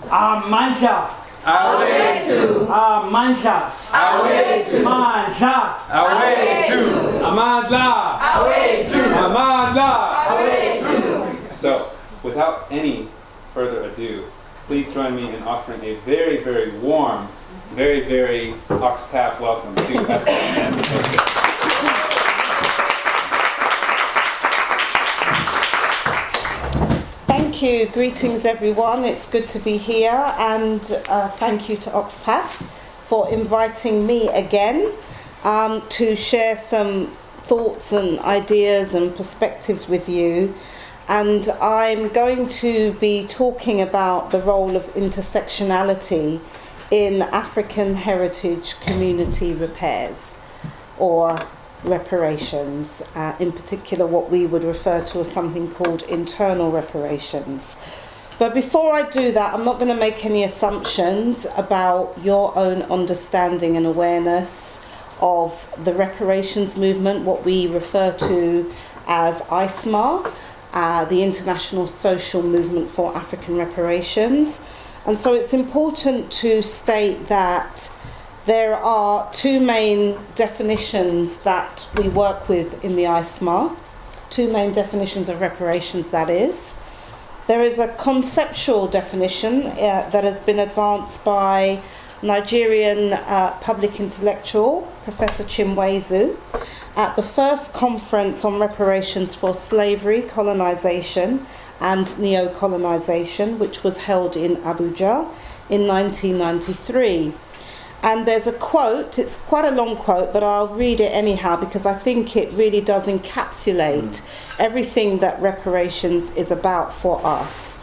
Manja. Awetu. Manja. Awetu. Manja. Awetu. Amandla. Awetu. Amandla. Awetu. So, without any further ado, please join me in offering a very, very warm, very, very ox-tap welcome to Esther and Joseph. Thank you. Greetings, everyone. It's good to be here, and thank you to Oxpath for inviting me again to share some thoughts and ideas and perspectives with you. And I'm going to be talking about the role of intersectionality in African heritage community repairs, or reparations, in particular what we would refer to as something called internal reparations. But before I do that, I'm not going to make any assumptions about your own understanding and awareness of the reparations movement, what we refer to as ISMA, the International Social Movement for African Reparations. And so it's important to state that there are two main definitions that we work with in the ISMA, two main definitions of reparations, that is. There is a conceptual definition that has been advanced by Nigerian public intellectual, Professor Chinweizu, at the first conference on reparations for slavery, colonization, and neocolonization, which was held in Abuja in 1993. And there's a quote, it's quite a long quote, but I'll read it anyhow because I think it really does encapsulate everything that reparations is about for us.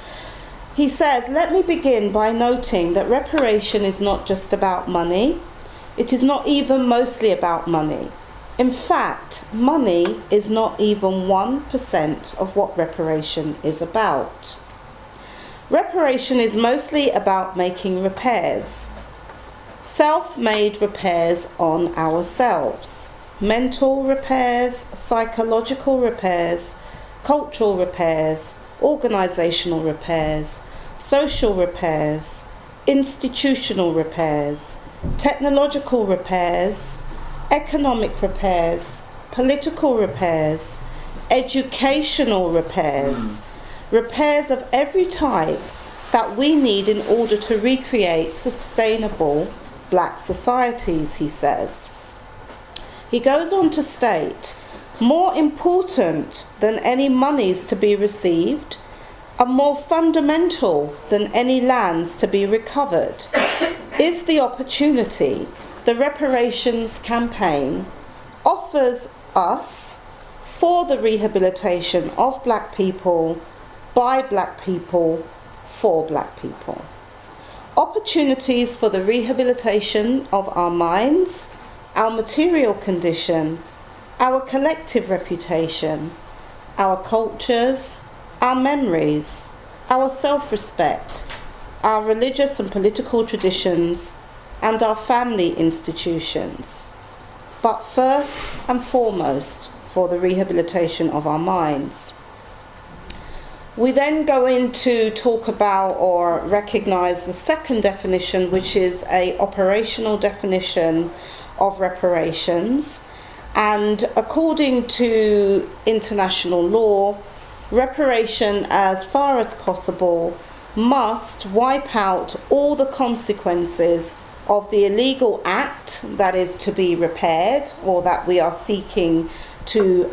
He says, "Let me begin by noting that reparation is not just about money. It is not even mostly about money. In fact, money is not even 1% of what reparation is about. Reparation is mostly about making repairs. Self-made repairs on ourselves, mental repairs, psychological repairs, cultural repairs, organisational repairs, social repairs, institutional repairs, technological repairs, economic repairs, political repairs, educational repairs, repairs of every type that we need in order to recreate sustainable black societies," he says. He goes on to state, "More important than any monies to be received, and more fundamental than any lands to be recovered, is the opportunity the reparations campaign offers us for the rehabilitation of black people, by black people, for black people. Opportunities for the rehabilitation of our minds, our material condition, our collective reputation, our cultures, our memories, our self-respect, our religious and political traditions, and our family institutions. But first and foremost, for the rehabilitation of our minds." We then go in to talk about or recognise the second definition, which is an operational definition of reparations. And according to international law, reparation, as far as possible, must wipe out all the consequences of the illegal act that is to be repaired, or that we are seeking to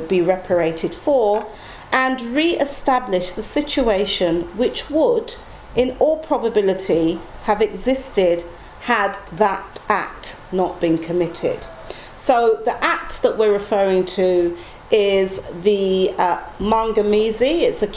be reparated for, and re-establish the situation which would, in all probability, have existed had that act not been committed. So the act that we're referring to is the Mangamizi. It's a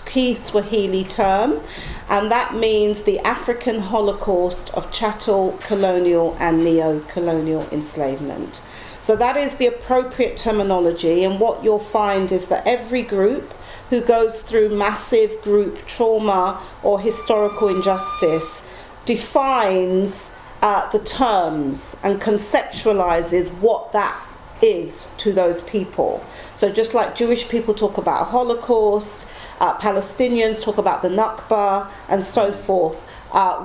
Kiswahili term, and that means the African Holocaust of chattel, colonial and neo-colonial enslavement. So that is the appropriate terminology, and what you'll find is that every group who goes through massive group trauma or historical injustice defines the terms and conceptualizes what that is to those people. So just like Jewish people talk about a Holocaust, Palestinians talk about the Nakba, and so forth,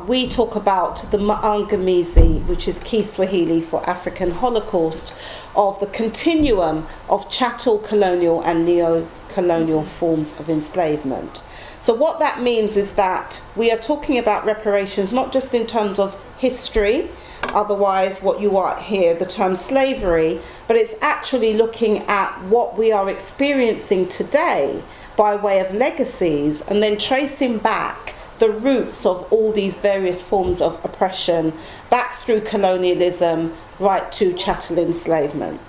we talk about the Maangamizi, which is Kiswahili for African Holocaust, of the continuum of chattel colonial and neo-colonial forms of enslavement. So what that means is that we are talking about reparations not just in terms of history, otherwise what you are here, the term slavery, but it's actually looking at what we are experiencing today by way of legacies, and then tracing back the roots of all these various forms of oppression back through colonialism right to chattel enslavement.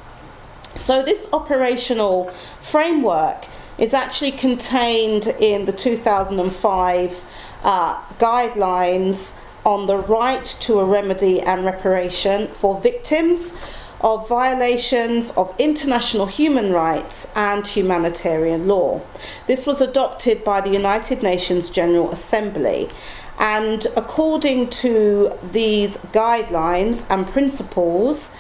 So this operational framework is actually contained in the 2005 guidelines on the right to a remedy and reparation for victims of violations of international human rights and humanitarian law. This was adopted by the United Nations General Assembly, and according to these guidelines and principles,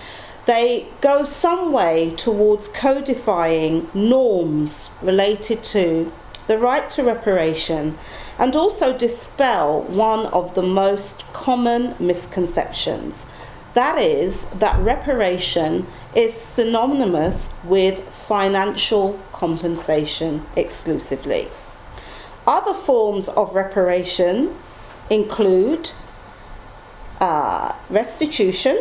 they go some way towards codifying norms related to the right to reparation, and also dispel one of the most common misconceptions. That is that reparation is synonymous with financial compensation exclusively. Other forms of reparation include restitution,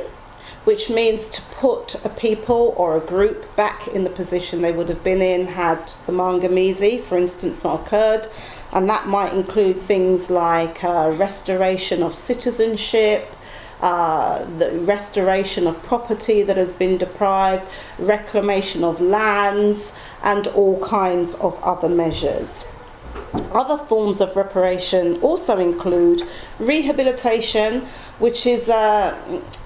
which means to put a people or a group back in the position they would have been in had the Maangamizi, for instance, not occurred. And that might include things like restoration of citizenship, the restoration of property that has been deprived, reclamation of lands, and all kinds of other measures. Other forms of reparation also include rehabilitation, which is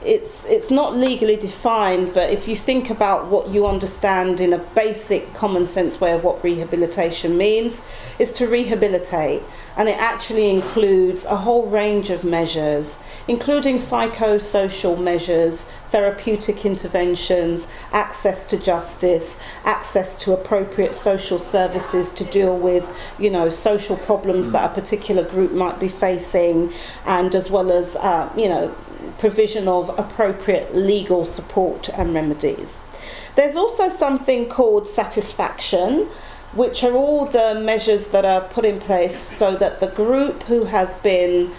it's not legally defined, but if you think about what you understand in a basic common sense way of what rehabilitation means, is to rehabilitate, and it actually includes a whole range of measures, including psychosocial measures, therapeutic interventions, access to justice, access to appropriate social services to deal with, social problems that a particular group might be facing, and as well as, provision of appropriate legal support and remedies. There's also something called satisfaction, which are all the measures that are put in place so that the group who has been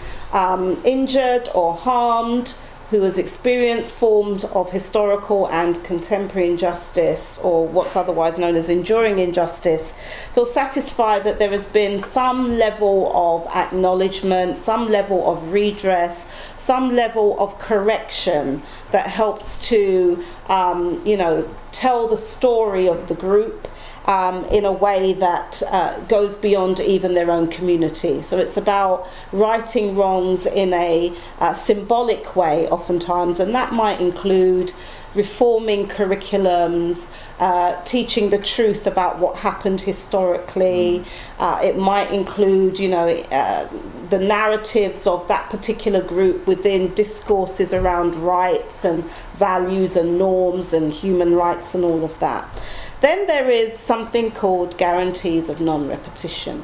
injured or harmed, who has experienced forms of historical and contemporary injustice, or what's otherwise known as enduring injustice, feel satisfied that there has been some level of acknowledgement, some level of redress, some level of correction that helps to, tell the story of the group in a way that goes beyond even their own community. So it's about righting wrongs in a symbolic way oftentimes, and that might include reforming curriculums, teaching the truth about what happened historically. It might include, the narratives of that particular group within discourses around rights and values and norms and human rights and all of that. Then there is something called guarantees of non-repetition,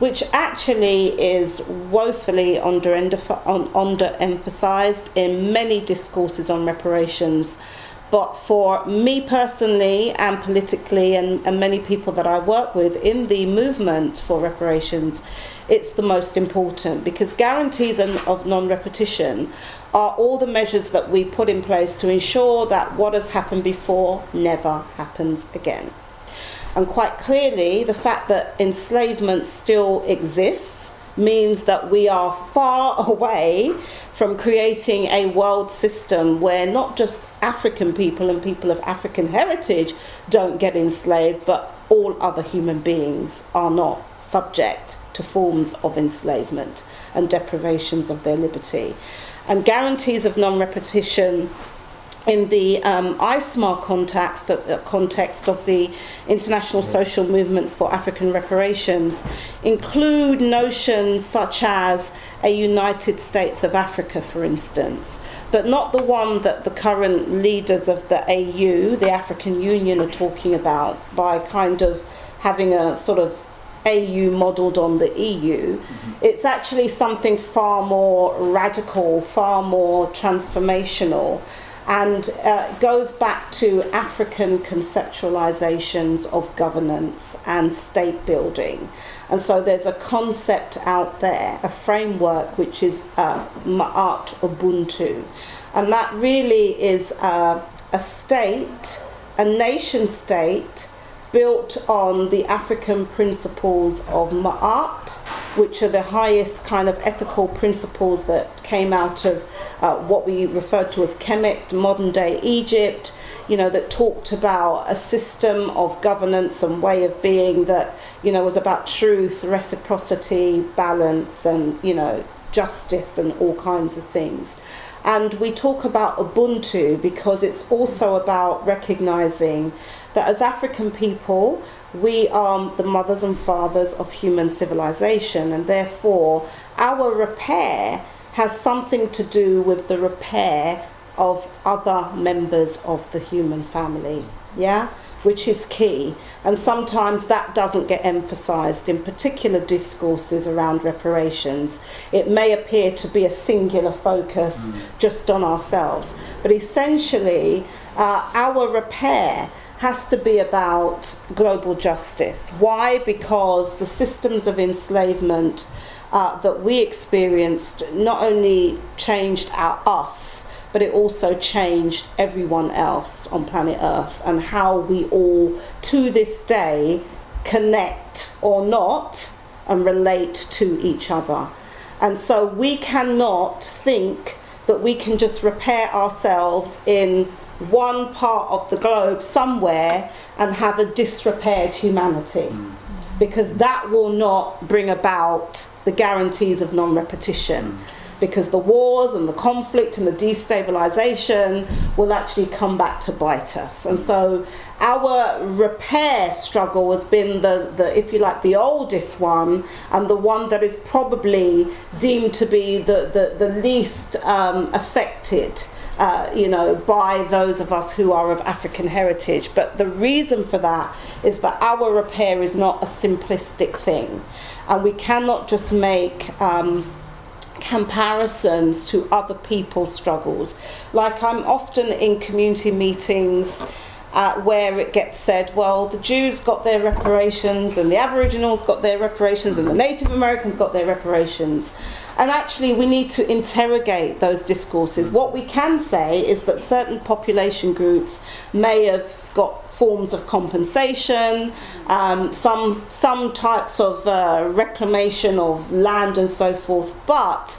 which actually is woefully underemphasized in many discourses on reparations. But for me personally and politically, and many people that I work with in the movement for reparations, it's the most important, because guarantees of non-repetition are all the measures that we put in place to ensure that what has happened before never happens again. And quite clearly, the fact that enslavement still exists means that we are far away from creating a world system where not just African people and people of African heritage don't get enslaved, but all other human beings are not subject to forms of enslavement and deprivations of their liberty. And guarantees of non-repetition in the ISMAR context of the International Social Movement for African Reparations include notions such as a United States of Africa, for instance, but not the one that the current leaders of the AU, the African Union, are talking about by kind of having a sort of AU modelled on the EU. It's actually something far more radical, far more transformational, and goes back to African conceptualizations of governance and state building. And so there's a concept out there, a framework, which is Ma'at Ubuntu. And that really is a state, a nation state, built on the African principles of Ma'at, which are the highest kind of ethical principles that came out of what we refer to as Kemet, modern day Egypt, that talked about a system of governance and way of being that, was about truth, reciprocity, balance, and, justice and all kinds of things. And we talk about Ubuntu because it's also about recognizing that as African people, we are the mothers and fathers of human civilization, and therefore our repair has something to do with the repair of other members of the human family, which is key. And sometimes that doesn't get emphasized in particular discourses around reparations. It may appear to be a singular focus just on ourselves, but essentially our repair has to be about global justice. Why? Because the systems of enslavement that we experienced not only changed us, but it also changed everyone else on planet Earth, and how we all, to this day, connect or not and relate to each other. And so we cannot think that we can just repair ourselves in one part of the globe somewhere and have a disrepaired humanity, because that will not bring about the guarantees of non-repetition. Because the wars and the conflict and the destabilization will actually come back to bite us. And so our repair struggle has been the if you like, the oldest one, and the one that is probably deemed to be the least affected, by those of us who are of African heritage. But the reason for that is that our repair is not a simplistic thing. And we cannot just make comparisons to other people's struggles. Like, I'm often in community meetings where it gets said, well, the Jews got their reparations, and the Aboriginals got their reparations, and the Native Americans got their reparations. And actually we need to interrogate those discourses. What we can say is that certain population groups may have got forms of compensation, some types of reclamation of land and so forth, but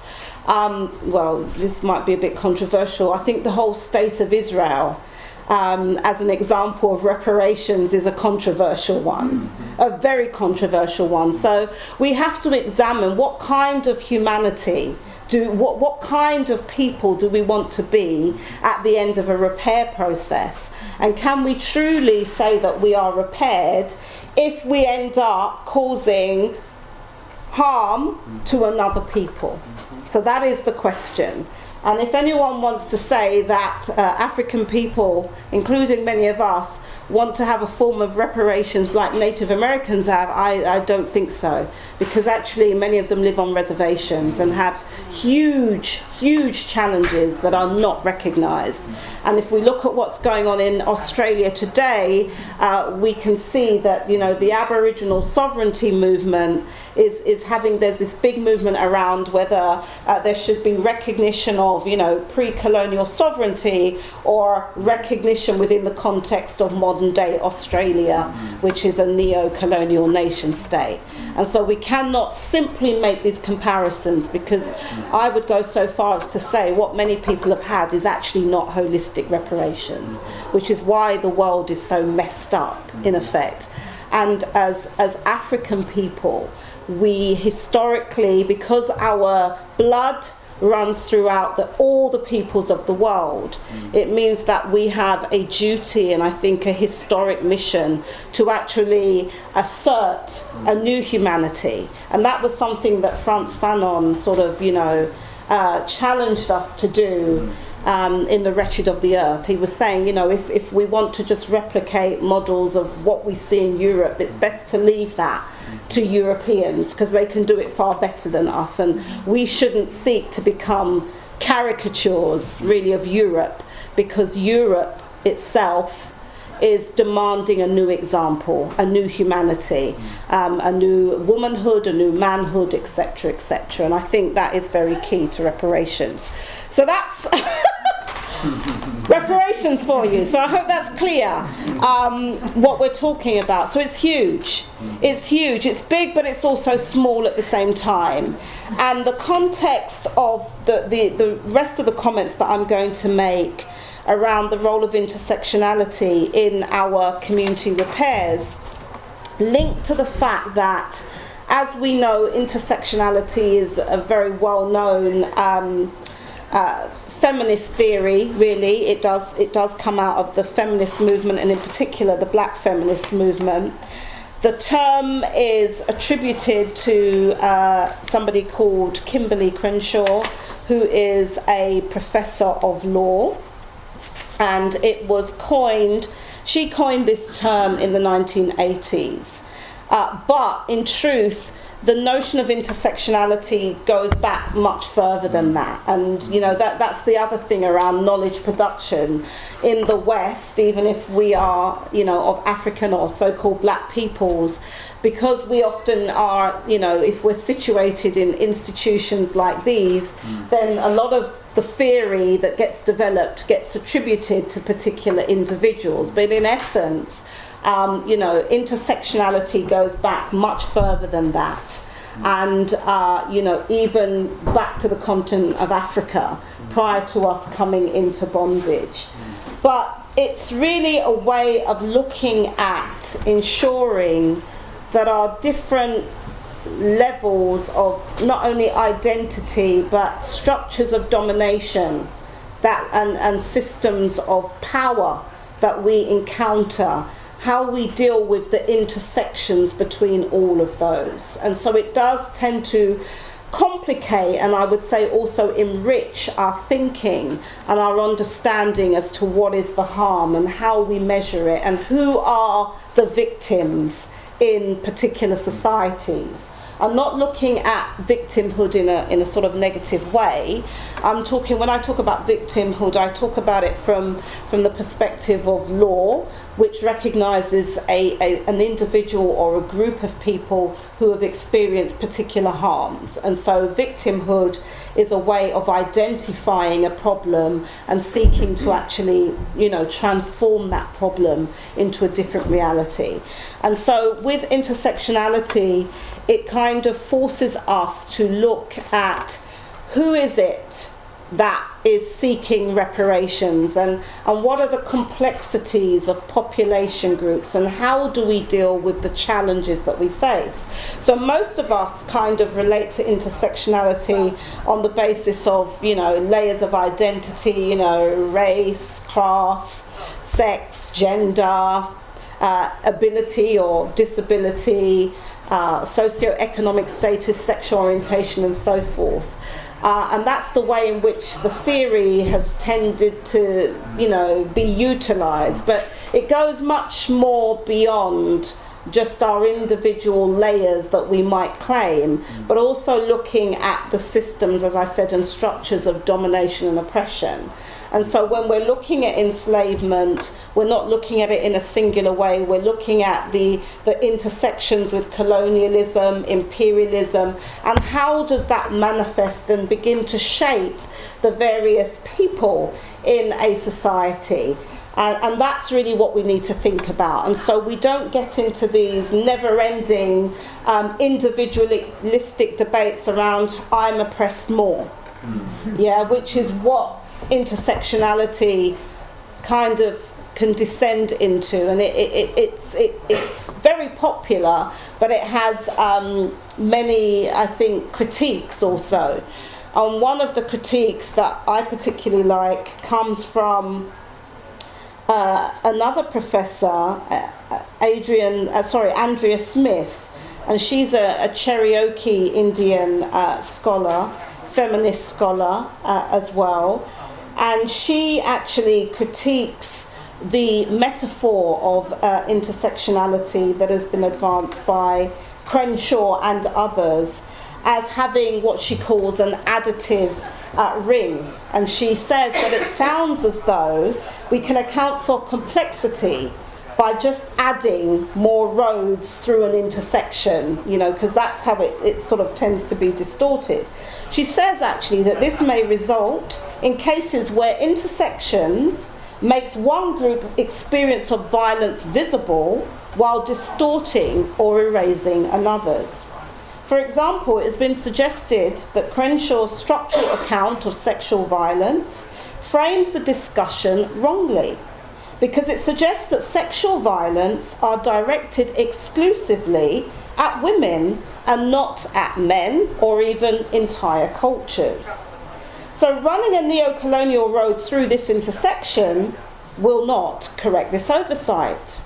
this might be a bit controversial. I think the whole state of Israel as an example of reparations is a controversial one, a very controversial one. So we have to examine what kind of humanity what kind of people do we want to be at the end of a repair process, and can we truly say that we are repaired if we end up causing harm to another people? So that is the question. And if anyone wants to say that African people, including many of us, want to have a form of reparations like Native Americans have, I don't think so. Because actually many of them live on reservations and have huge challenges that are not recognised. And if we look at what's going on in Australia today, we can see that, the Aboriginal sovereignty movement is having, there's this big movement around whether there should be recognition of, pre-colonial sovereignty, or recognition within the context of modern day Australia, which is a neo-colonial nation state. And so we cannot simply make these comparisons, because I would go so far as to say what many people have had is actually not holistic reparations, which is why the world is so messed up in effect. And as African people, we historically, because our blood, runs throughout all the peoples of the world. It means that we have a duty, and I think a historic mission, to actually assert a new humanity. And that was something that Frantz Fanon sort of, challenged us to do in The Wretched of the Earth. He was saying, if we want to just replicate models of what we see in Europe, it's best to leave that to Europeans, because they can do it far better than us, and we shouldn't seek to become caricatures really of Europe, because Europe itself is demanding a new example, a new humanity, a new womanhood, a new manhood, etc., etc. And I think that is very key to reparations. So that's reparations for you. So I hope that's clear what we're talking about. So it's huge. It's huge. It's big, but it's also small at the same time. And the context of the rest of the comments that I'm going to make around the role of intersectionality in our community repairs linked to the fact that, as we know, intersectionality is a very well-known feminist theory. Really, it does come out of the feminist movement, and in particular the black feminist movement. The term is attributed to somebody called Kimberly Crenshaw, who is a professor of law, and it was she coined this term in the 1980s. But in truth, the notion of intersectionality goes back much further than that. And that's the other thing around knowledge production in the West, even if we are of African or so-called black peoples, because we often are, if we're situated in institutions like these, then a lot of the theory that gets developed gets attributed to particular individuals. But in essence, intersectionality goes back much further than that. And, even back to the continent of Africa prior to us coming into bondage. But it's really a way of looking at ensuring that our different levels of not only identity but structures of domination and systems of power that we encounter, how we deal with the intersections between all of those. And so it does tend to complicate, and I would say also enrich, our thinking and our understanding as to what is the harm and how we measure it and who are the victims in particular societies. I'm not looking at victimhood in a sort of negative way. When I talk about victimhood, I talk about it from the perspective of law, which recognises an individual or a group of people who have experienced particular harms. And so victimhood is a way of identifying a problem and seeking to actually, transform that problem into a different reality. And so with intersectionality, it kind of forces us to look at who is it that is seeking reparations, and what are the complexities of population groups, and how do we deal with the challenges that we face. So most of us kind of relate to intersectionality on the basis of, layers of identity, race, class, sex, gender, ability or disability, socioeconomic status, sexual orientation, and so forth. And that's the way in which the theory has tended to, be utilised. But it goes much more beyond just our individual layers that we might claim, but also looking at the systems, as I said, and structures of domination and oppression. And so when we're looking at enslavement, we're not looking at it in a singular way. We're looking at the intersections with colonialism, imperialism, and how does that manifest and begin to shape the various people in a society. And that's really what we need to think about. And so we don't get into these never-ending individualistic debates around I'm oppressed more, which is what intersectionality kind of can descend into, and it's very popular, but it has many, I think, critiques also. And one of the critiques that I particularly like comes from another professor, Andrea Smith, and she's a Cherokee Indian scholar, feminist scholar as well, and she actually critiques the metaphor of intersectionality that has been advanced by Crenshaw and others as having what she calls an additive ring. And she says that it sounds as though we can account for complexity by just adding more roads through an intersection, because that's how it sort of tends to be distorted. She says actually that this may result in cases where intersections makes one group experience of violence visible while distorting or erasing another's. For example, it has been suggested that Crenshaw's structural account of sexual violence frames the discussion wrongly, because it suggests that sexual violence are directed exclusively at women and not at men or even entire cultures. So running a neo-colonial road through this intersection will not correct this oversight,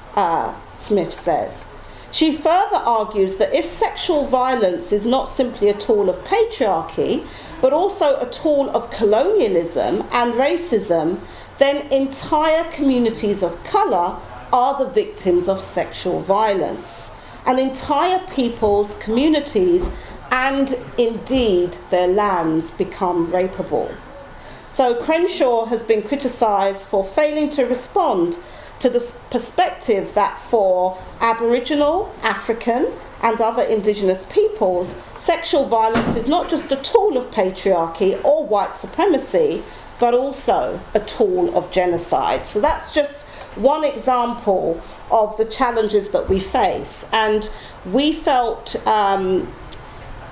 Smith says. She further argues that if sexual violence is not simply a tool of patriarchy, but also a tool of colonialism and racism, then entire communities of colour are the victims of sexual violence, and entire peoples, communities, and indeed their lands become rapeable. So Crenshaw has been criticised for failing to respond to the perspective that for Aboriginal, African and other indigenous peoples, sexual violence is not just a tool of patriarchy or white supremacy, but also a tool of genocide. So that's just one example of the challenges that we face. And we felt, in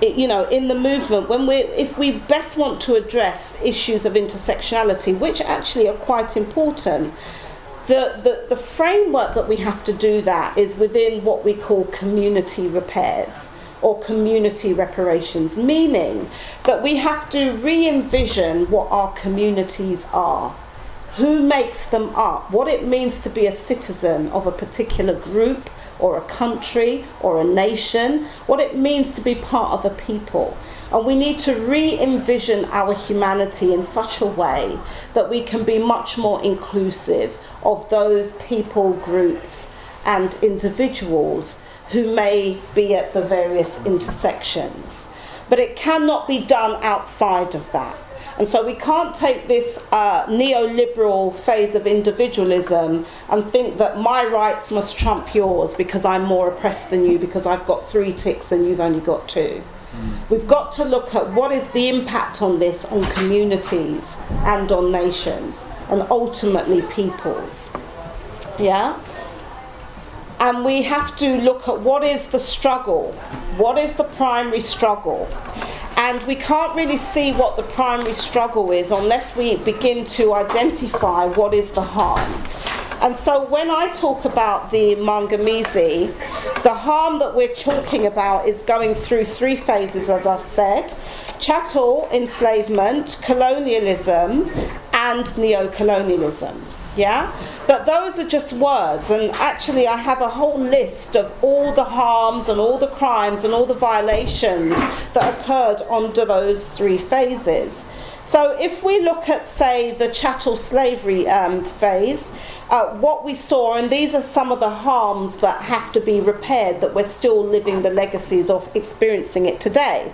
the movement, if we best want to address issues of intersectionality, which actually are quite important, the framework that we have to do that is within what we call community repairs or community reparations, meaning that we have to re-envision what our communities are, who makes them up, what it means to be a citizen of a particular group or a country or a nation, what it means to be part of a people. And we need to re-envision our humanity in such a way that we can be much more inclusive of those people, groups and individuals who may be at the various intersections. But it cannot be done outside of that. And so we can't take this neoliberal phase of individualism and think that my rights must trump yours because I'm more oppressed than you, because I've got 3 ticks and you've only got 2. We've got to look at what is the impact on this on communities and on nations and ultimately peoples. Yeah? And we have to look at what is the struggle, what is the primary struggle. And we can't really see what the primary struggle is unless we begin to identify what is the harm. And so when I talk about the Mangamizi, the harm that we're talking about is going through 3 phases, as I've said: chattel enslavement, colonialism, and neocolonialism. Yeah? But those are just words, and actually I have a whole list of all the harms and all the crimes and all the violations that occurred under those 3 phases. So if we look at, say, the chattel slavery phase, what we saw, and these are some of the harms that have to be repaired, that we're still living the legacies of, experiencing it today.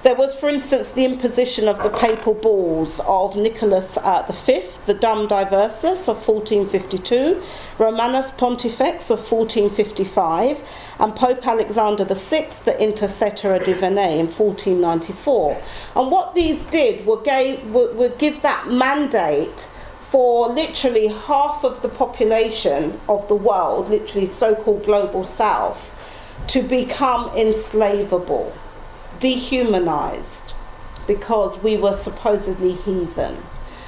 There was, for instance, the imposition of the papal bulls of Nicholas V, the Dum Diversus of 1452, Romanus Pontifex of 1455, and Pope Alexander VI, the Inter Cetera Divinae in 1494. And what these did were give that mandate for literally half of the population of the world, literally so-called global south, to become enslavable, dehumanized, because we were supposedly heathen.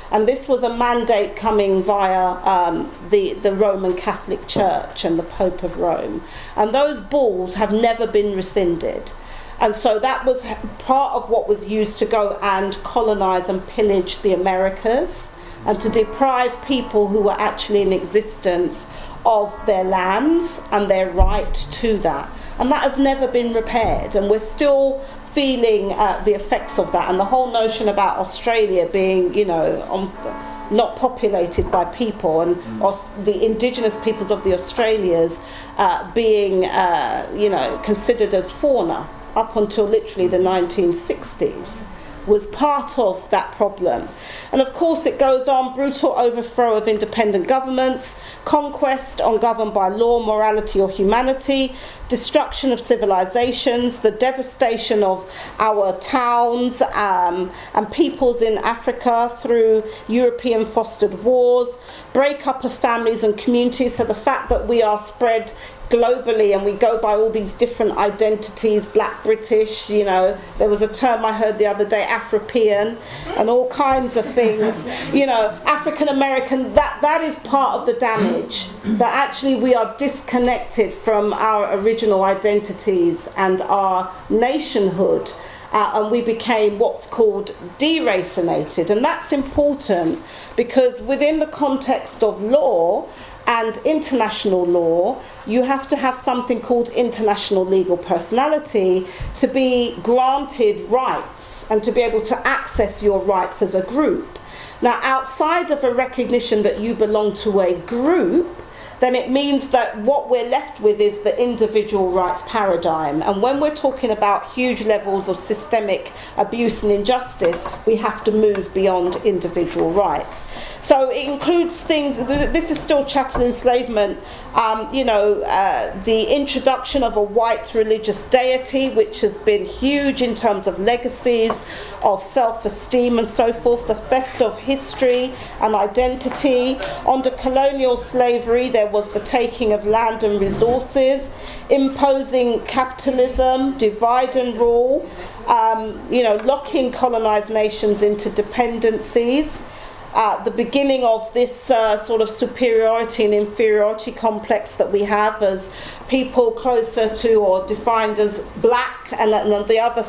And this was a mandate coming via the Roman Catholic Church and the Pope of Rome. And those bulls have never been rescinded. And so that was part of what was used to go and colonize and pillage the Americas and to deprive people who were actually in existence of their lands and their right to that. And that has never been repaired, and we're still feeling the effects of that. And the whole notion about Australia being, not populated by people, and the indigenous peoples of the Australias being, considered as fauna up until literally the 1960s, was part of that problem. And of course it goes on: brutal overthrow of independent governments, conquest ungoverned by law, morality or humanity, destruction of civilizations, the devastation of our towns and peoples in Africa through European fostered wars, breakup of families and communities. So the fact that we are spread globally and we go by all these different identities, Black, British, there was a term I heard the other day, Afropean, and all kinds of things, African American, that is part of the damage, that actually we are disconnected from our original identities and our nationhood, and we became what's called deracinated. And that's important because within the context of law and international law, you have to have something called international legal personality to be granted rights and to be able to access your rights as a group. Now, outside of a recognition that you belong to a group, then it means that what we're left with is the individual rights paradigm. And when we're talking about huge levels of systemic abuse and injustice, we have to move beyond individual rights. So it includes things, this is still chattel enslavement, the introduction of a white religious deity, which has been huge in terms of legacies, of self-esteem and so forth, the theft of history and identity. Under colonial slavery, there was the taking of land and resources, imposing capitalism, divide and rule, locking colonized nations into dependencies. The beginning of this sort of superiority and inferiority complex that we have as people closer to or defined as black, and at the other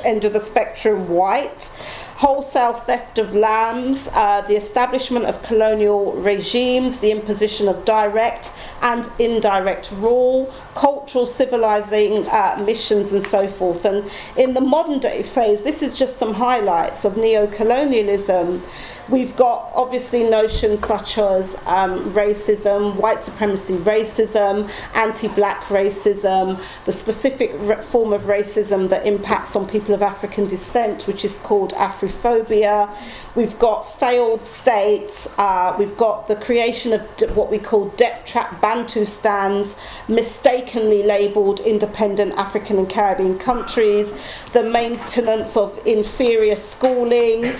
end of the spectrum, white. Wholesale theft of lands, the establishment of colonial regimes, the imposition of direct and indirect rule, cultural civilizing missions and so forth. And in the modern day phase, this is just some highlights of neocolonialism. We've got obviously notions such as racism, white supremacy racism, anti-black racism, the specific form of racism that impacts on people of African descent, which is called Afrophobia. We've got failed states, we've got the creation of what we call debt trap Bantustans, mistakenly labelled independent African and Caribbean countries, the maintenance of inferior schooling,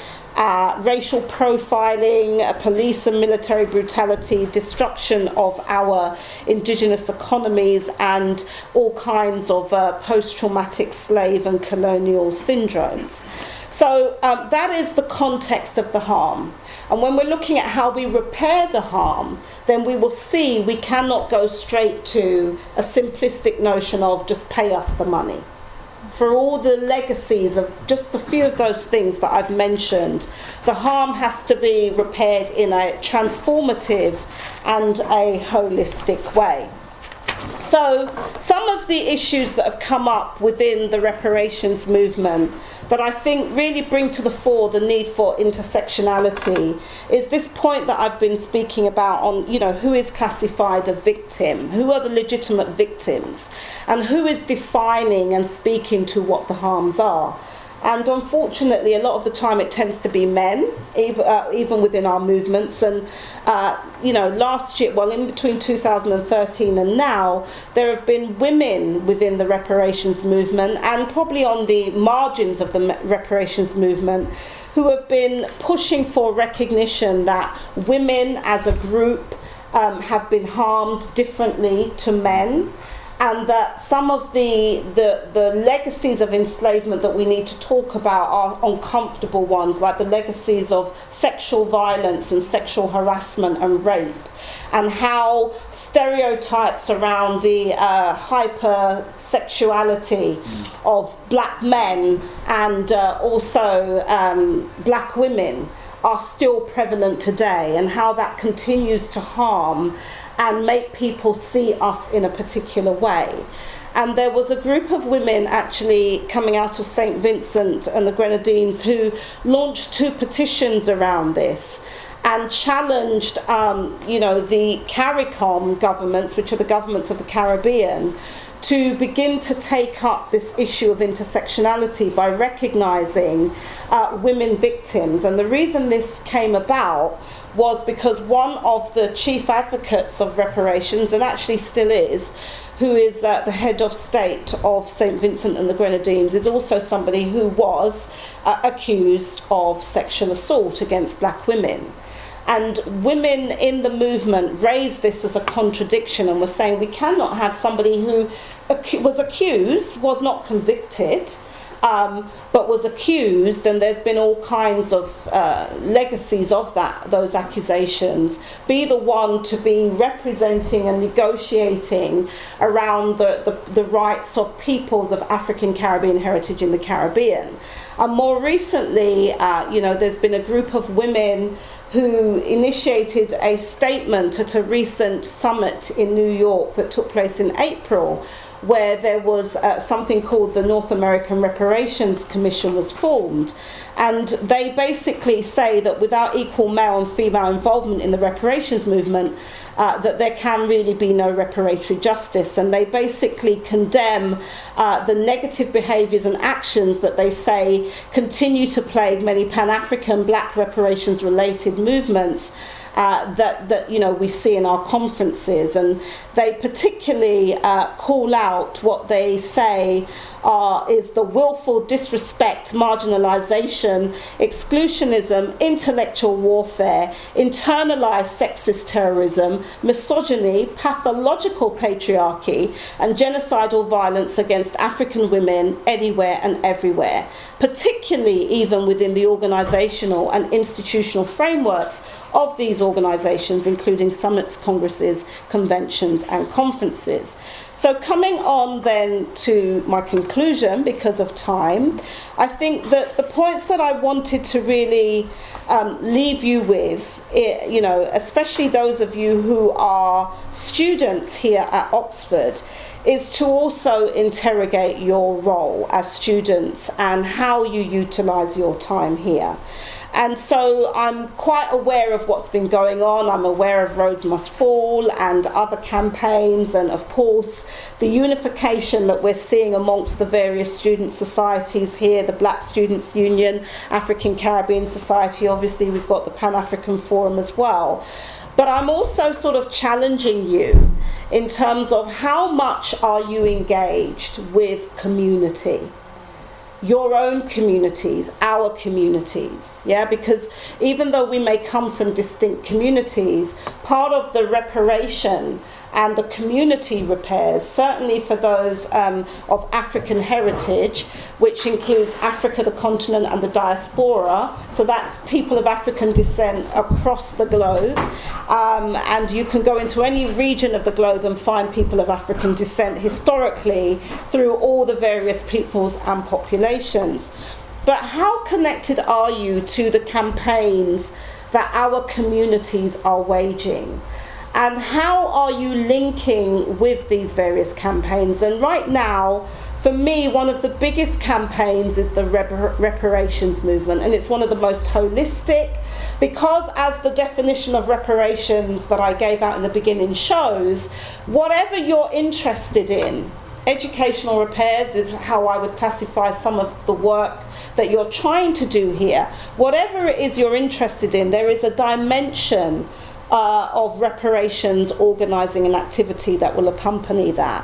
racial profiling, police and military brutality, destruction of our indigenous economies, and all kinds of post-traumatic slave and colonial syndromes. So that is the context of the harm. And when we're looking at how we repair the harm, then we will see we cannot go straight to a simplistic notion of just pay us the money. For all the legacies of just a few of those things that I've mentioned, the harm has to be repaired in a transformative and a holistic way. So some of the issues that have come up within the reparations movement that I think really bring to the fore the need for intersectionality is this point that I've been speaking about on, who is classified a victim, who are the legitimate victims, and who is defining and speaking to what the harms are. And unfortunately, a lot of the time it tends to be men, even within our movements. And, last year, in between 2013 and now, there have been women within the reparations movement and probably on the margins of the reparations movement who have been pushing for recognition that women as a group have been harmed differently to men. and that some of the legacies of enslavement that we need to talk about are uncomfortable ones, like the legacies of sexual violence and sexual harassment and rape, and how stereotypes around the hypersexuality of black men and also black women are still prevalent today, and how that continues to harm and make people see us in a particular way. And there was a group of women actually coming out of St. Vincent and the Grenadines who launched 2 petitions around this and challenged, the CARICOM governments, which are the governments of the Caribbean, to begin to take up this issue of intersectionality by recognising women victims. And the reason this came about was because one of the chief advocates of reparations, and actually still is, who is the head of state of St. Vincent and the Grenadines, is also somebody who was accused of sexual assault against black women. And women in the movement raised this as a contradiction and were saying we cannot have somebody who was accused, was not convicted, but was accused, and there's been all kinds of legacies of those accusations, be the one to be representing and negotiating around the rights of peoples of African Caribbean heritage in the Caribbean. And more recently, there's been a group of women who initiated a statement at a recent summit in New York that took place in April, where there was something called the North American Reparations Commission was formed. And they basically say that without equal male and female involvement in the reparations movement, that there can really be no reparatory justice. And they basically condemn the negative behaviours and actions that they say continue to plague many Pan-African black reparations related movements that we see in our conferences. And they particularly call out what they say is the willful disrespect, marginalisation, exclusionism, intellectual warfare, internalised sexist terrorism, misogyny, pathological patriarchy, and genocidal violence against African women anywhere and everywhere, particularly even within the organisational and institutional frameworks of these organisations, including summits, congresses, conventions and conferences. So coming on then to my conclusion, because of time, I think that the points that I wanted to really leave you with, especially those of you who are students here at Oxford, is to also interrogate your role as students and how you utilise your time here. And so I'm quite aware of what's been going on. I'm aware of Rhodes Must Fall and other campaigns, and of course the unification that we're seeing amongst the various student societies here, the Black Students' Union, African Caribbean Society, obviously we've got the Pan-African Forum as well. But I'm also sort of challenging you in terms of how much are you engaged with community? Your own communities, our communities, because even though we may come from distinct communities, part of the reparation and the community repairs, certainly for those of African heritage, which includes Africa, the continent, and the diaspora, so that's people of African descent across the globe, and you can go into any region of the globe and find people of African descent historically through all the various peoples and populations. But how connected are you to the campaigns that our communities are waging? And how are you linking with these various campaigns? And right now, for me, one of the biggest campaigns is the reparations movement, and it's one of the most holistic, because as the definition of reparations that I gave out in the beginning shows, whatever you're interested in, educational repairs is how I would classify some of the work that you're trying to do here. Whatever it is you're interested in, there is a dimension of reparations organising and activity that will accompany that.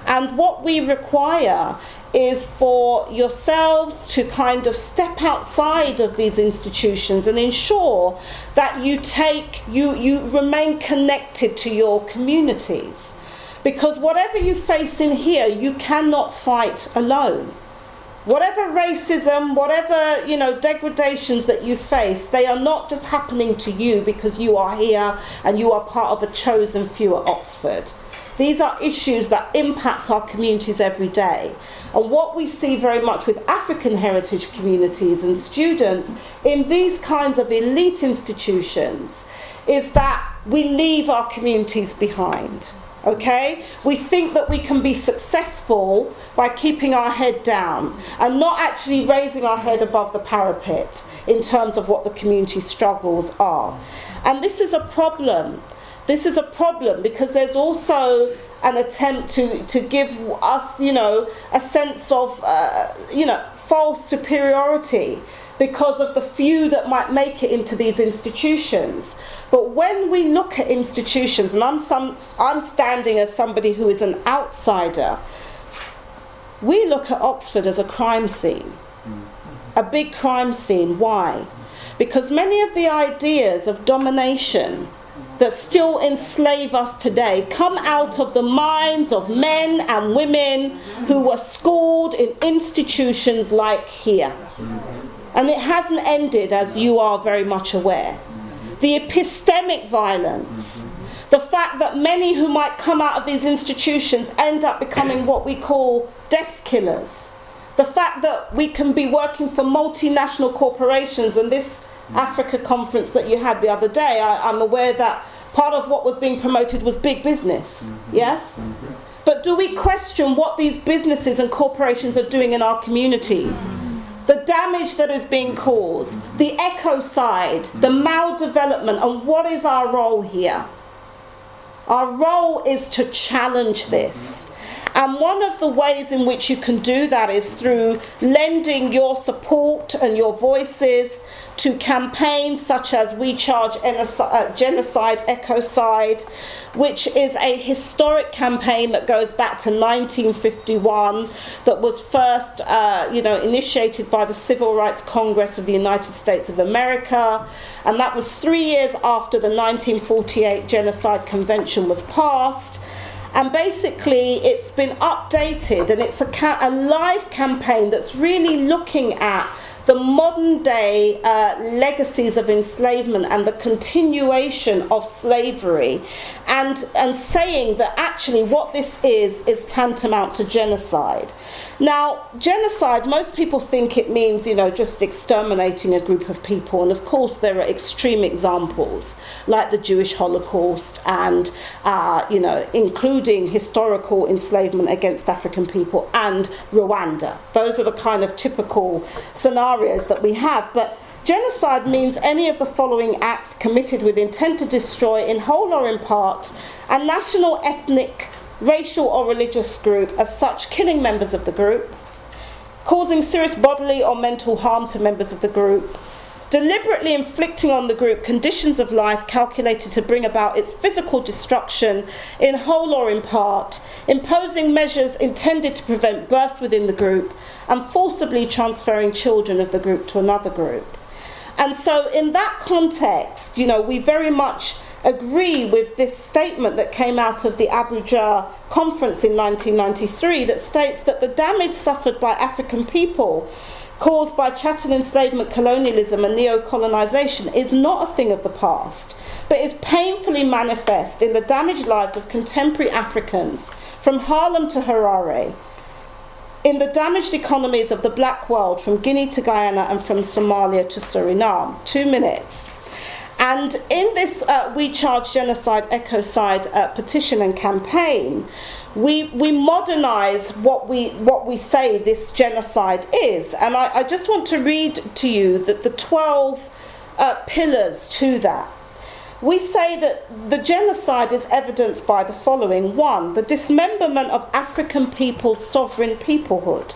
And what we require is for yourselves to kind of step outside of these institutions and ensure that you remain connected to your communities. Because whatever you face in here, you cannot fight alone. Whatever racism, whatever, degradations that you face, they are not just happening to you because you are here and you are part of a chosen few at Oxford. These are issues that impact our communities every day. And what we see very much with African heritage communities and students in these kinds of elite institutions is that we leave our communities behind. Okay? We think that we can be successful by keeping our head down and not actually raising our head above the parapet in terms of what the community struggles are. And this is a problem. This is a problem because there's also an attempt to give us, a sense of, false superiority because of the few that might make it into these institutions. But when we look at institutions, and I'm standing as somebody who is an outsider, we look at Oxford as a crime scene, a big crime scene. Why? Because many of the ideas of domination that still enslave us today come out of the minds of men and women who were schooled in institutions like here. And it hasn't ended, as you are very much aware. The epistemic violence, the fact that many who might come out of these institutions end up becoming what we call desk killers. The fact that we can be working for multinational corporations, and this Africa conference that you had the other day, I'm aware that part of what was being promoted was big business, yes? But do we question what these businesses and corporations are doing in our communities? The damage that is being caused, the ecocide, the maldevelopment, and what is our role here? Our role is to challenge this. And one of the ways in which you can do that is through lending your support and your voices to campaigns such as We Charge Genocide, Ecocide, which is a historic campaign that goes back to 1951, that was first initiated by the Civil Rights Congress of the United States of America, and that was 3 years after the 1948 Genocide Convention was passed. And basically it's been updated, and it's a live campaign that's really looking at the modern day legacies of enslavement and the continuation of slavery, and saying that actually what this is tantamount to genocide. Now, genocide, most people think it means, just exterminating a group of people, and of course there are extreme examples like the Jewish Holocaust and including historical enslavement against African people and Rwanda. Those are the kind of typical scenarios that we have. But genocide means any of the following acts committed with intent to destroy, in whole or in part, a national, ethnic, racial or religious group, as such killing members of the group, causing serious bodily or mental harm to members of the group, deliberately inflicting on the group conditions of life calculated to bring about its physical destruction in whole or in part, imposing measures intended to prevent births within the group, and forcibly transferring children of the group to another group. And so in that context, we very much agree with this statement that came out of the Abuja conference in 1993 that states that the damage suffered by African people caused by chattel enslavement, colonialism and neocolonization is not a thing of the past, but is painfully manifest in the damaged lives of contemporary Africans from Harlem to Harare, in the damaged economies of the black world from Guinea to Guyana and from Somalia to Suriname. 2 minutes. And in this We Charge Genocide, Ecocide petition and campaign, we modernise what we say this genocide is. And I just want to read to you that the 12 pillars to that. We say that the genocide is evidenced by the following. 1, the dismemberment of African people's sovereign peoplehood.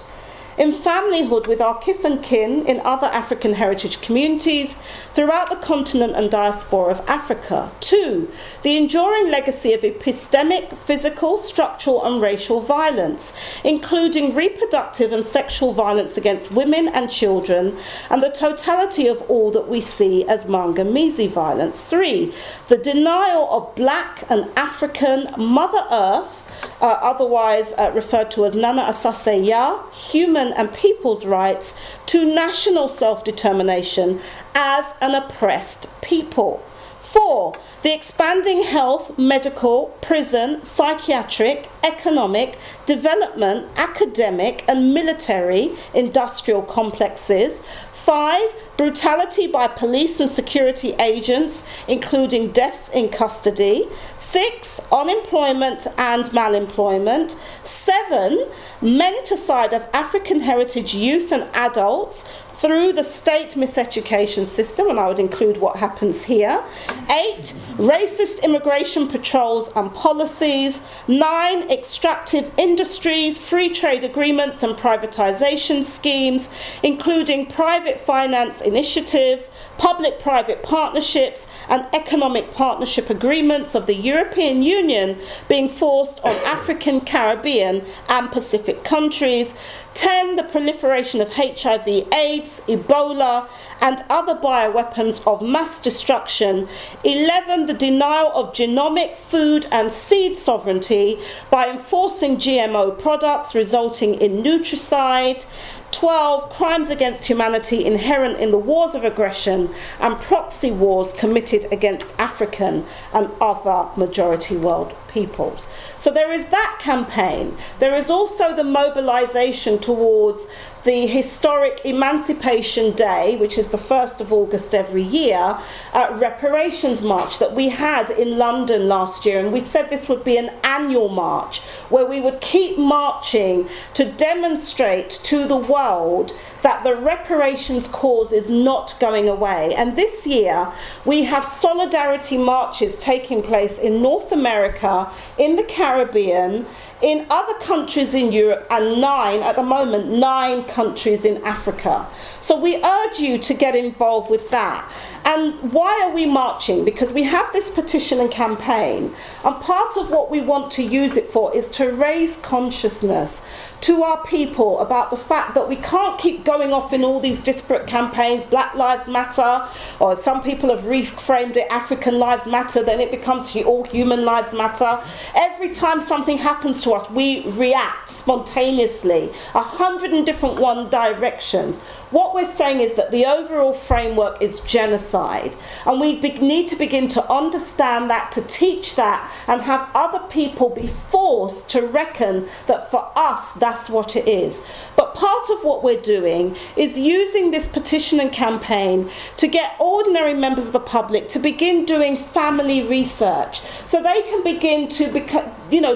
in familyhood with our kith and kin in other African heritage communities throughout the continent and diaspora of Africa. 2, the enduring legacy of epistemic, physical, structural and racial violence, including reproductive and sexual violence against women and children, and the totality of all that we see as Mangamizi violence. 3, the denial of Black and African Mother Earth, otherwise referred to as Nana Asase Ya, human and people's rights to national self-determination as an oppressed people. 4, the expanding health, medical, prison, psychiatric, economic, development, academic and military industrial complexes. 5, brutality by police and security agents, including deaths in custody. 6, unemployment and malemployment. 7, menticide of African heritage youth and adults through the state miseducation system, and I would include what happens here. 8, racist immigration patrols and policies. 9, extractive industries, free trade agreements and privatization schemes, including private finance initiatives, public-private partnerships and economic partnership agreements of the European Union being forced on African, Caribbean and Pacific countries. 10, the proliferation of HIV, AIDS, Ebola and other bioweapons of mass destruction. 11, the denial of genomic, food and seed sovereignty by enforcing GMO products resulting in nutricide. 12, crimes against humanity inherent in the wars of aggression and proxy wars committed against African and other majority world peoples. So there is that campaign. There is also the mobilization towards the historic Emancipation Day, which is the 1st of August every year, Reparations March that we had in London last year. And we said this would be an annual march where we would keep marching to demonstrate to the world that the reparations cause is not going away. And this year, we have solidarity marches taking place in North America, in the Caribbean, in other countries in Europe, and 9 countries in Africa. So we urge you to get involved with that. And why are we marching? Because we have this petition and campaign, and part of what we want to use it for is to raise consciousness to our people about the fact that we can't keep going off in all these disparate campaigns, Black Lives Matter, or some people have reframed it, African Lives Matter, then it becomes all human lives matter. Every time something happens to us, we react spontaneously, 100 different directions. What we're saying is that the overall framework is genocide, and we need to begin to understand that, to teach that, and have other people be forced to reckon that for us, that's what it is. But part of what we're doing is using this petition and campaign to get ordinary members of the public to begin doing family research, so they can begin to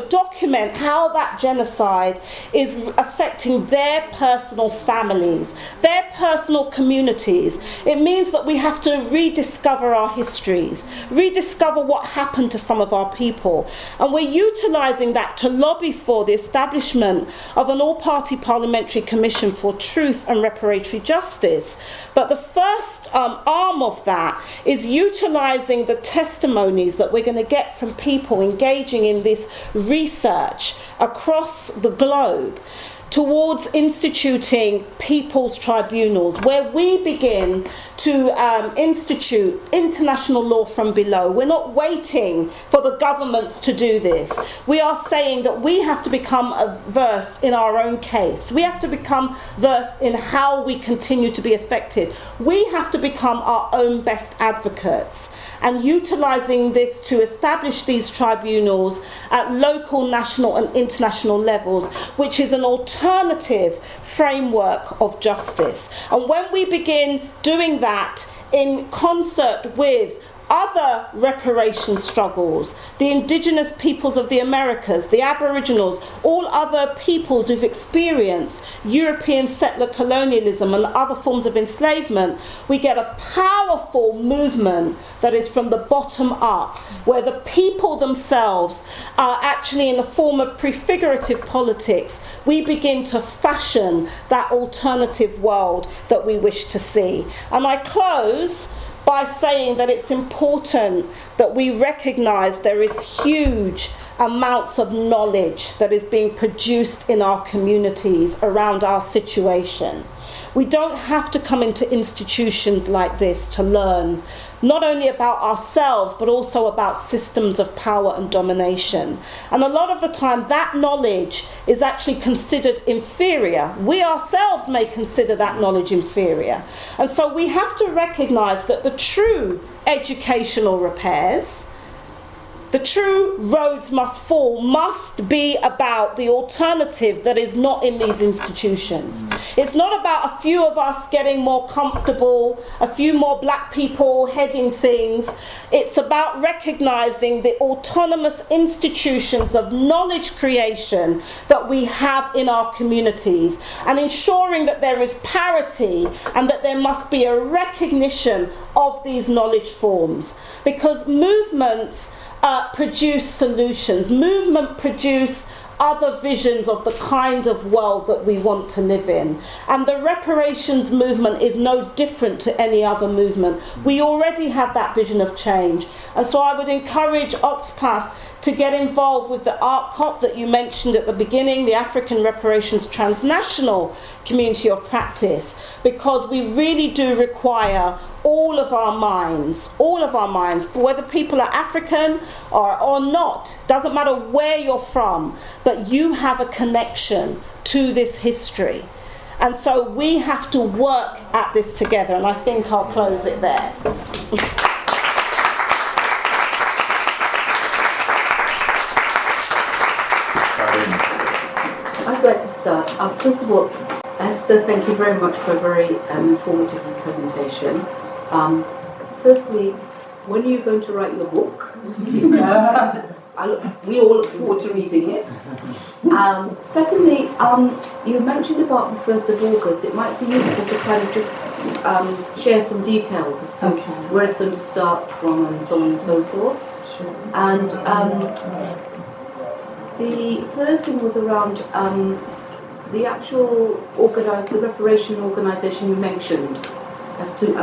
document how that genocide is affecting their personal families, their personal communities. It means that we have to rediscover our histories, rediscover what happened to some of our people. And we're utilising that to lobby for the establishment of an all-party parliamentary commission for truth and reparatory justice. But the first arm of that is utilising the testimonies that we're going to get from people engaging in this research across the globe towards instituting people's tribunals, where we begin to institute international law from below. We're not waiting for the governments to do this. We are saying that we have to become versed in our own case. We have to become versed in how we continue to be affected. We have to become our own best advocates, and utilising this to establish these tribunals at local, national and international levels, which is an alternative framework of justice. And when we begin doing that in concert with other reparation struggles, the indigenous peoples of the Americas, the Aboriginals, all other peoples who've experienced European settler colonialism and other forms of enslavement, we get a powerful movement that is from the bottom up, where the people themselves are actually in a form of prefigurative politics. We begin to fashion that alternative world that we wish to see. And I close by saying that it's important that we recognise there is huge amounts of knowledge that is being produced in our communities around our situation. We don't have to come into institutions like this to learn not only about ourselves but also about systems of power and domination. And a lot of the time that knowledge is actually considered inferior. We ourselves may consider that knowledge inferior. And so we have to recognise that the true educational repairs, the true roads must fall, must be about the alternative that is not in these institutions. It's not about a few of us getting more comfortable, a few more black people heading things. It's about recognising the autonomous institutions of knowledge creation that we have in our communities and ensuring that there is parity and that there must be a recognition of these knowledge forms. Because movements produce solutions. Movement produce other visions of the kind of world that we want to live in. And the reparations movement is no different to any other movement. We already have that vision of change. And so I would encourage Oxpath to get involved with the ARCOP that you mentioned at the beginning, the African Reparations Transnational Community of Practice, because we really do require all of our minds, whether people are African or not, doesn't matter where you're from, but you have a connection to this history. And so we have to work at this together, and I think I'll close it there. I'd like to start. First of all, Esther, thank you very much for a very informative presentation. Firstly, when are you going to write your book? We all look forward to reading it. Secondly, you mentioned about the 1st of August. It might be useful to kind of just share some details as to where it's going to start from and so on and so forth. Sure. And the third thing was around the actual the reparation organisation you mentioned. As to,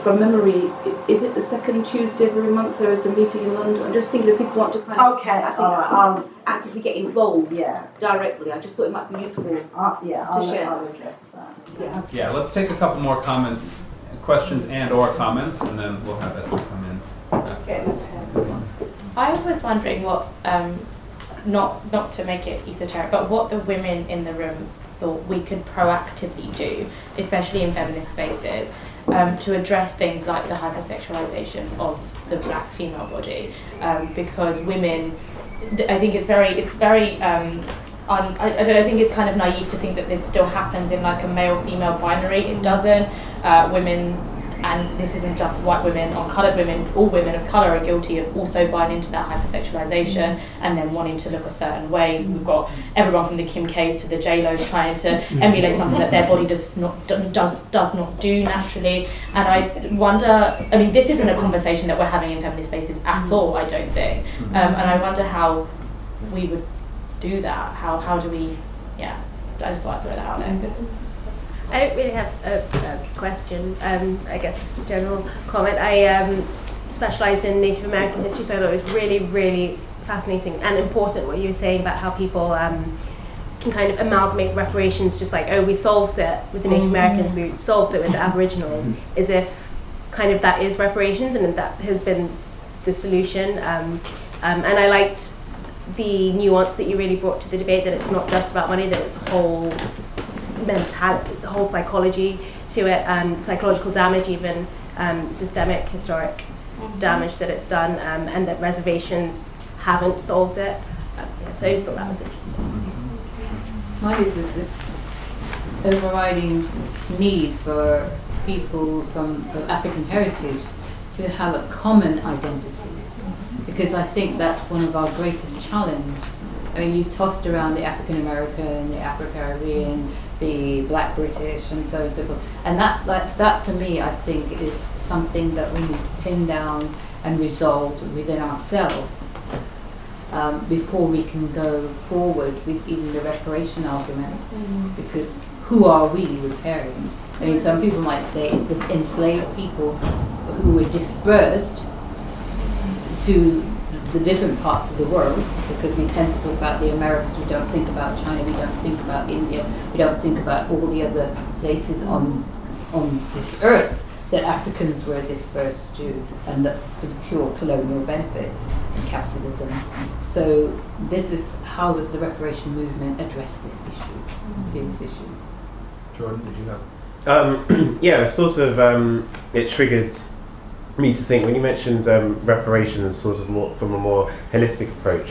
from memory, is it the second Tuesday of every month there is a meeting in London? I'm just thinking if people want to kind of actively get involved directly, I just thought it might be useful to share. I'll address that. Yeah, let's take a couple more comments, questions and/or comments, and then we'll have Esther come in. I was wondering what, not to make it esoteric, but what the women in the room thought we could proactively do, especially in feminist spaces, to address things like the hypersexualization of the black female body, because women, I think it's very. I think it's kind of naive to think that this still happens in like a male-female binary. It doesn't. Women, and this isn't just white women or coloured women, all women of colour are guilty of also buying into that hypersexualisation and then wanting to look a certain way. We've got everyone from the Kim K's to the J-Lo's trying to emulate something that their body does not do naturally. And I wonder, I mean, this isn't a conversation that we're having in feminist spaces at all, I don't think. And I wonder how we would do that. How do we, I just thought I'd throw that out there. I don't really have a question, I guess just a general comment. I specialised in Native American history, so I thought it was really, really fascinating and important what you were saying about how people can kind of amalgamate reparations, just like, oh, we solved it with the Native Americans, we solved it with the Aboriginals, as if kind of that is reparations and that has been the solution. And I liked the nuance that you really brought to the debate, that it's not just about money, that it's a whole mentality, it's a whole psychology to it, and psychological damage, even systemic historic damage that it's done, and that reservations haven't solved it. So I just thought that was interesting. Why is this overriding need for people from the African heritage to have a common identity, because I think that's one of our greatest challenge. I mean, you tossed around the African American, the Afro-Caribbean, the Black British, and so on and so forth. And that for me, I think, is something that we need to pin down and resolve within ourselves before we can go forward with even the reparation argument. Because who are we repairing? I mean, some people might say it's the enslaved people who were dispersed to the different parts of the world, because we tend to talk about the Americas, we don't think about China, we don't think about India, we don't think about all the other places on this earth that Africans were dispersed to, and that for the pure colonial benefits and capitalism. So this is how does the reparation movement address this issue? It's a serious issue. Jordan, did you have? Yeah, sort of. It triggered me to think when you mentioned reparations, sort of more from a more holistic approach,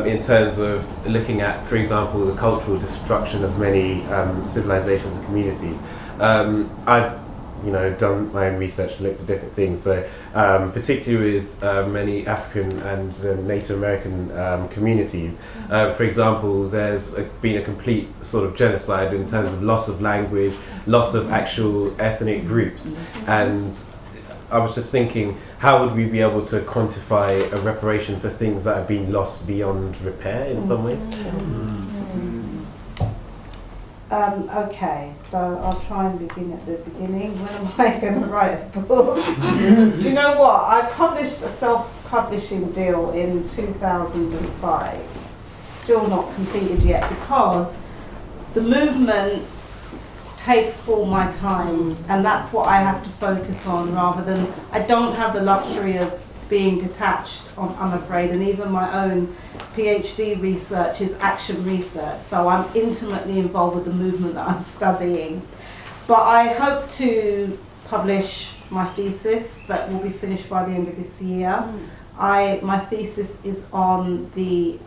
in terms of looking at, for example, the cultural destruction of many civilizations and communities. I've done my own research and looked at different things. So, particularly with many African and Native American communities, for example, there's been a complete sort of genocide in terms of loss of language, loss of actual ethnic groups, and I was just thinking, how would we be able to quantify a reparation for things that have been lost beyond repair in some ways? Okay, so I'll try and begin at the beginning. When am I going to write a book? Do you know what? I published a self-publishing deal in 2005. Still not completed yet, because the movement takes all my time, and that's what I have to focus on, rather than, I don't have the luxury of being detached, I'm afraid, and even my own PhD research is action research, so I'm intimately involved with the movement that I'm studying. But I hope to publish my thesis that will be finished by the end of this year. My thesis is on the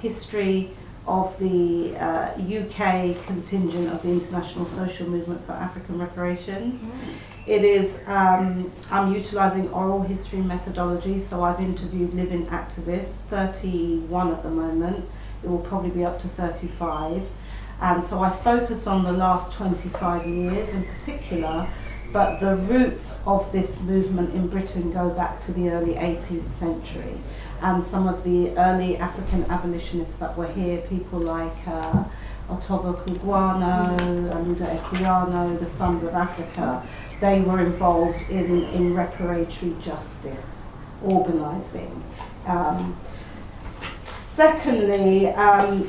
history of the UK contingent of the International Social Movement for African Reparations. It is, I'm utilising oral history methodology, so I've interviewed living activists, 31 at the moment. It will probably be up to 35. And so I focus on the last 25 years in particular, but the roots of this movement in Britain go back to the early 18th century. And some of the early African abolitionists that were here, people like Otobo Kugwano, Aluda Equiano, the Sons of Africa, they were involved in reparatory justice organising. Secondly,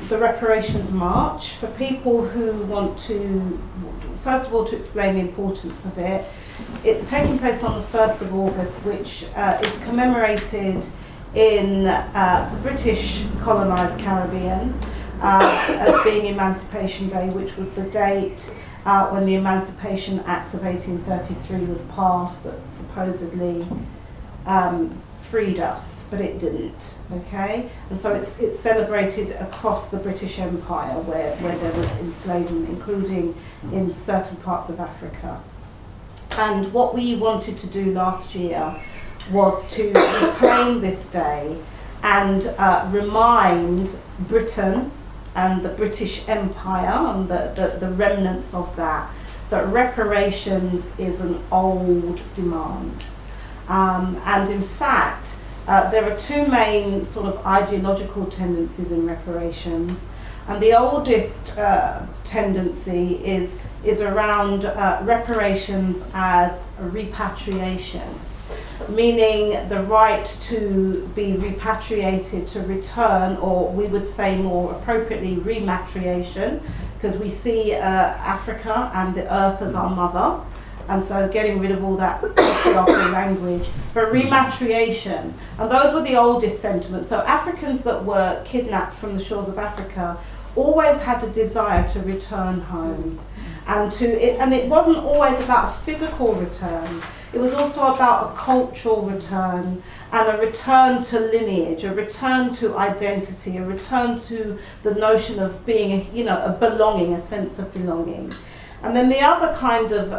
the Reparations March, for people who want to, first of all, to explain the importance of it, it's taking place on the 1st of August, which is commemorated in the British colonised Caribbean as being Emancipation Day, which was the date when the Emancipation Act of 1833 was passed, that supposedly freed us, but it didn't, okay? And so it's celebrated across the British Empire where there was enslavement, including in certain parts of Africa. And what we wanted to do last year was to reclaim this day and remind Britain and the British Empire and the remnants of that reparations is an old demand. And in fact, there are two main sort of ideological tendencies in reparations. And the oldest tendency is around reparations as a repatriation, meaning the right to be repatriated, to return, or we would say more appropriately rematriation, because we see Africa and the earth as our mother, and so getting rid of all that patriarchal language, but rematriation. And those were the oldest sentiments. So Africans that were kidnapped from the shores of Africa always had a desire to return home. And it wasn't always about a physical return. It was also about a cultural return and a return to lineage, a return to identity, a return to the notion of being, a belonging, a sense of belonging. And then the other kind of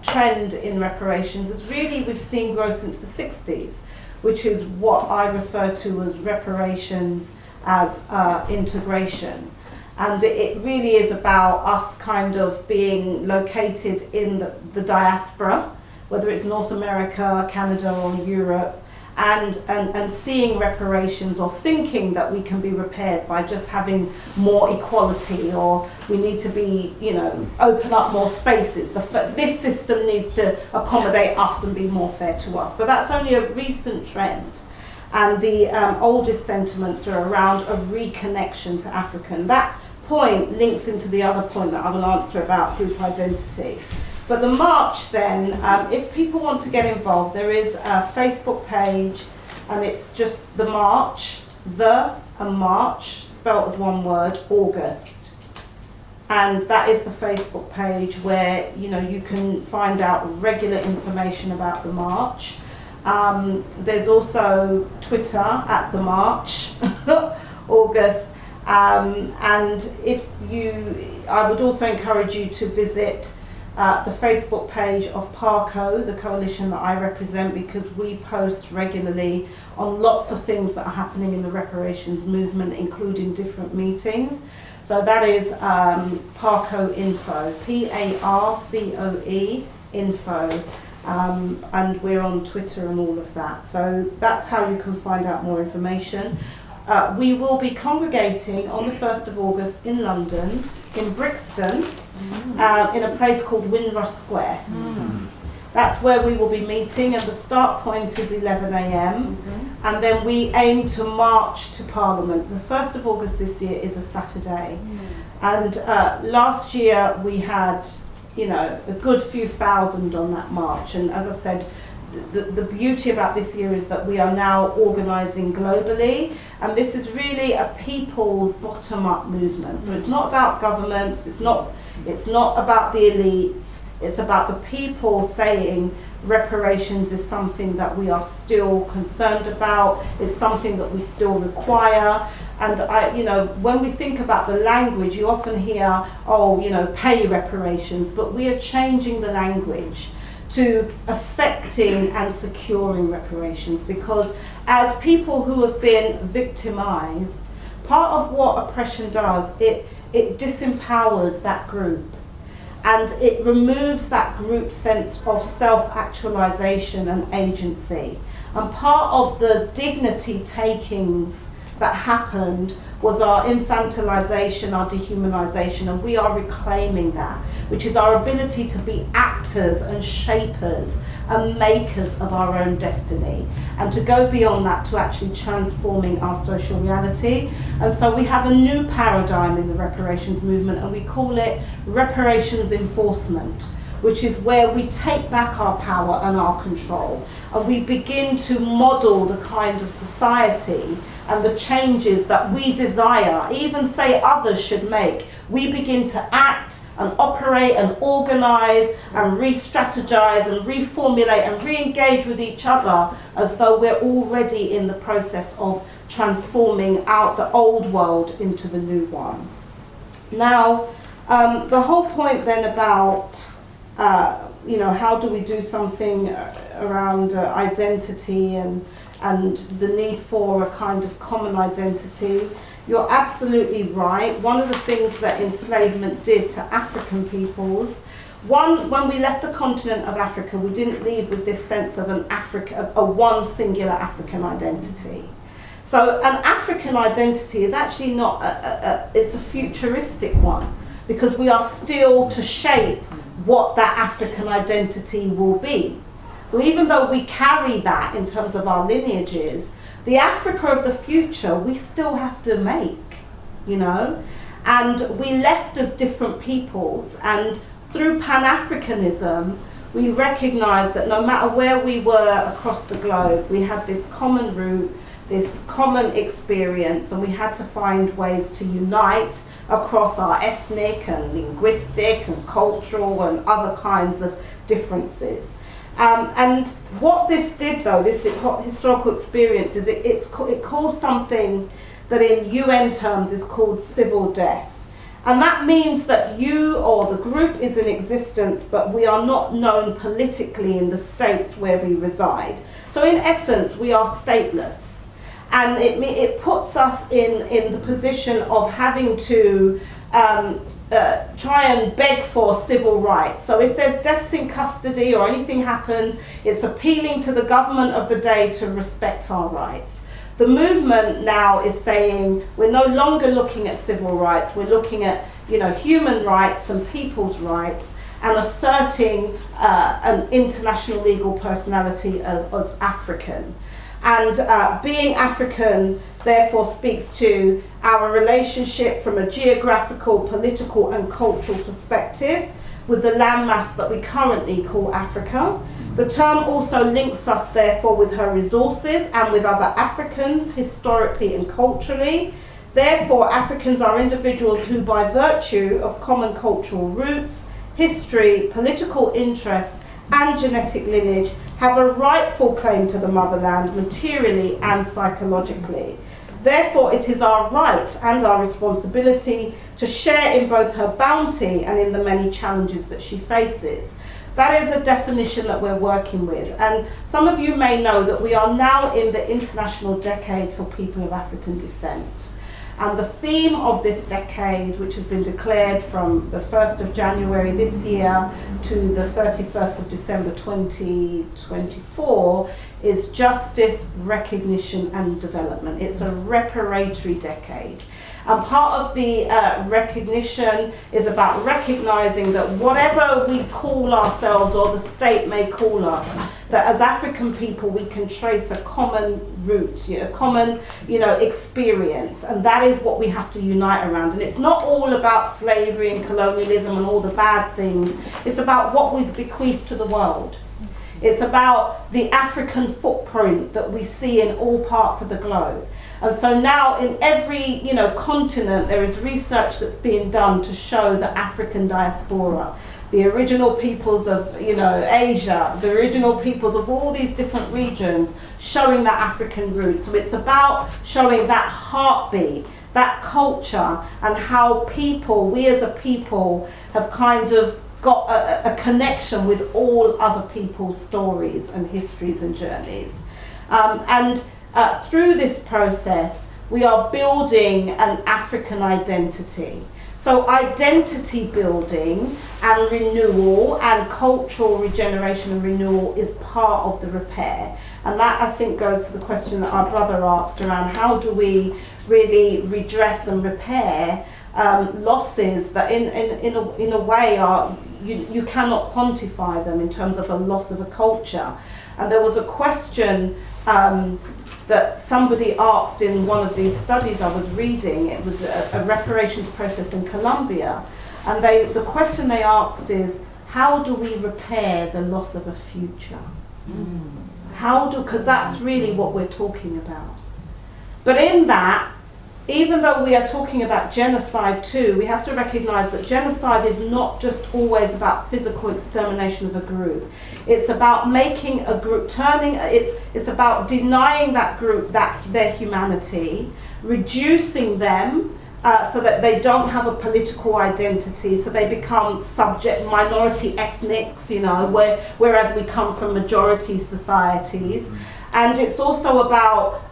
trend in reparations is really we've seen growth since the 60s, which is what I refer to as reparations as integration. And it really is about us kind of being located in the diaspora, whether it's North America, Canada or Europe, and seeing reparations or thinking that we can be repaired by just having more equality, or we need to be, open up more spaces. This system needs to accommodate us and be more fair to us. But that's only a recent trend. And the oldest sentiments are around a reconnection to African. That point links into the other point that I will answer about group identity. But the march then, if people want to get involved, there is a Facebook page, and it's just the march, march, spelled as one word, August. And that is the Facebook page where, you can find out regular information about the march. There's also Twitter at the march, August. And I would also encourage you to visit the Facebook page of PARCO, the coalition that I represent, because we post regularly on lots of things that are happening in the reparations movement, including different meetings. So that is PARCO Info, PARCOE Info, and we're on Twitter and all of that. So that's how you can find out more information. We will be congregating on the 1st of August in London, in Brixton, in a place called Windrush Square. That's where we will be meeting, and the start point is 11 a.m. And then we aim to march to Parliament. The 1st of August this year is a Saturday. And last year we had, a good few thousand on that march. And as I said, the beauty about this year is that we are now organising globally, and this is really a people's bottom-up movement. So it's not about governments, it's not about the elites, it's about the people saying reparations is something that we are still concerned about, is something that we still require. And when we think about the language, you often hear, pay reparations, but we are changing the language to affecting and securing reparations, because as people who have been victimized, part of what oppression does, it disempowers that group, and it removes that group sense of self-actualization and agency. And part of the dignity takings that happened was our infantilization, our dehumanization, and we are reclaiming that, which is our ability to be actors and shapers and makers of our own destiny, and to go beyond that to actually transforming our social reality. And so we have a new paradigm in the reparations movement, and we call it reparations enforcement, which is where we take back our power and our control, and we begin to model the kind of society and the changes that we desire, even say others should make. We begin to act and operate and organise and re-strategize and reformulate and re-engage with each other as though we're already in the process of transforming out the old world into the new one. Now, the whole point then about how do we do something around identity and the need for a kind of common identity. You're absolutely right. One of the things that enslavement did to African peoples, when we left the continent of Africa, we didn't leave with this sense of a one singular African identity. So an African identity is actually not, it's a futuristic one, because we are still to shape what that African identity will be. So even though we carry that in terms of our lineages, the Africa of the future we still have to make, and we left as different peoples, and through Pan-Afrikanism we recognise that no matter where we were across the globe, we had this common root, this common experience, and we had to find ways to unite across our ethnic and linguistic and cultural and other kinds of differences. And what this did, though, this historical experience, is it caused something that in UN terms is called civil death. And that means that you or the group is in existence, but we are not known politically in the states where we reside. So in essence, we are stateless. And it puts us in the position of having to try and beg for civil rights. So if there's deaths in custody or anything happens, it's appealing to the government of the day to respect our rights. The movement now is saying we're no longer looking at civil rights, we're looking at, you know, human rights and people's rights, and asserting an international legal personality as African. And being African therefore speaks to our relationship from a geographical, political and cultural perspective with the landmass that we currently call Africa. The term also links us therefore with her resources and with other Africans historically and culturally. Therefore, Africans are individuals who, by virtue of common cultural roots, history, political interests and genetic lineage, have a rightful claim to the motherland materially and psychologically. Therefore, it is our right and our responsibility to share in both her bounty and in the many challenges that she faces. That is a definition that we're working with. And some of you may know that we are now in the International Decade for People of African Descent. And the theme of this decade, which has been declared from the 1st of January this year to the 31st of December 2024, is justice, recognition and development. It's a reparatory decade. And part of the recognition is about recognizing that whatever we call ourselves or the state may call us, that as African people we can trace a common root, a common, experience, and that is what we have to unite around. And it's not all about slavery and colonialism and all the bad things. It's about what we've bequeathed to the world. It's about the African footprint that we see in all parts of the globe. And so now in every continent there is research that's being done to show the African diaspora, the original peoples of Asia, the original peoples of all these different regions, showing that African roots. So it's about showing that heartbeat, that culture, and how we as a people have kind of got a connection with all other people's stories and histories and journeys. Through this process, we are building an African identity. So identity building and renewal and cultural regeneration and renewal is part of the repair. And that, I think, goes to the question that our brother asked around how do we really redress and repair losses that in a way are, you cannot quantify them in terms of a loss of a culture. And there was a question that somebody asked in one of these studies I was reading. It was a reparations process in Colombia, and the question they asked is, how do we repair the loss of a future? Because that's really what we're talking about. But in that, even though we are talking about genocide too, we have to recognize that genocide is not just always about physical extermination of a group. It's about making a group, it's about denying that group their humanity, reducing them so that they don't have a political identity, so they become minority ethnics, whereas we come from majority societies. And it's also about,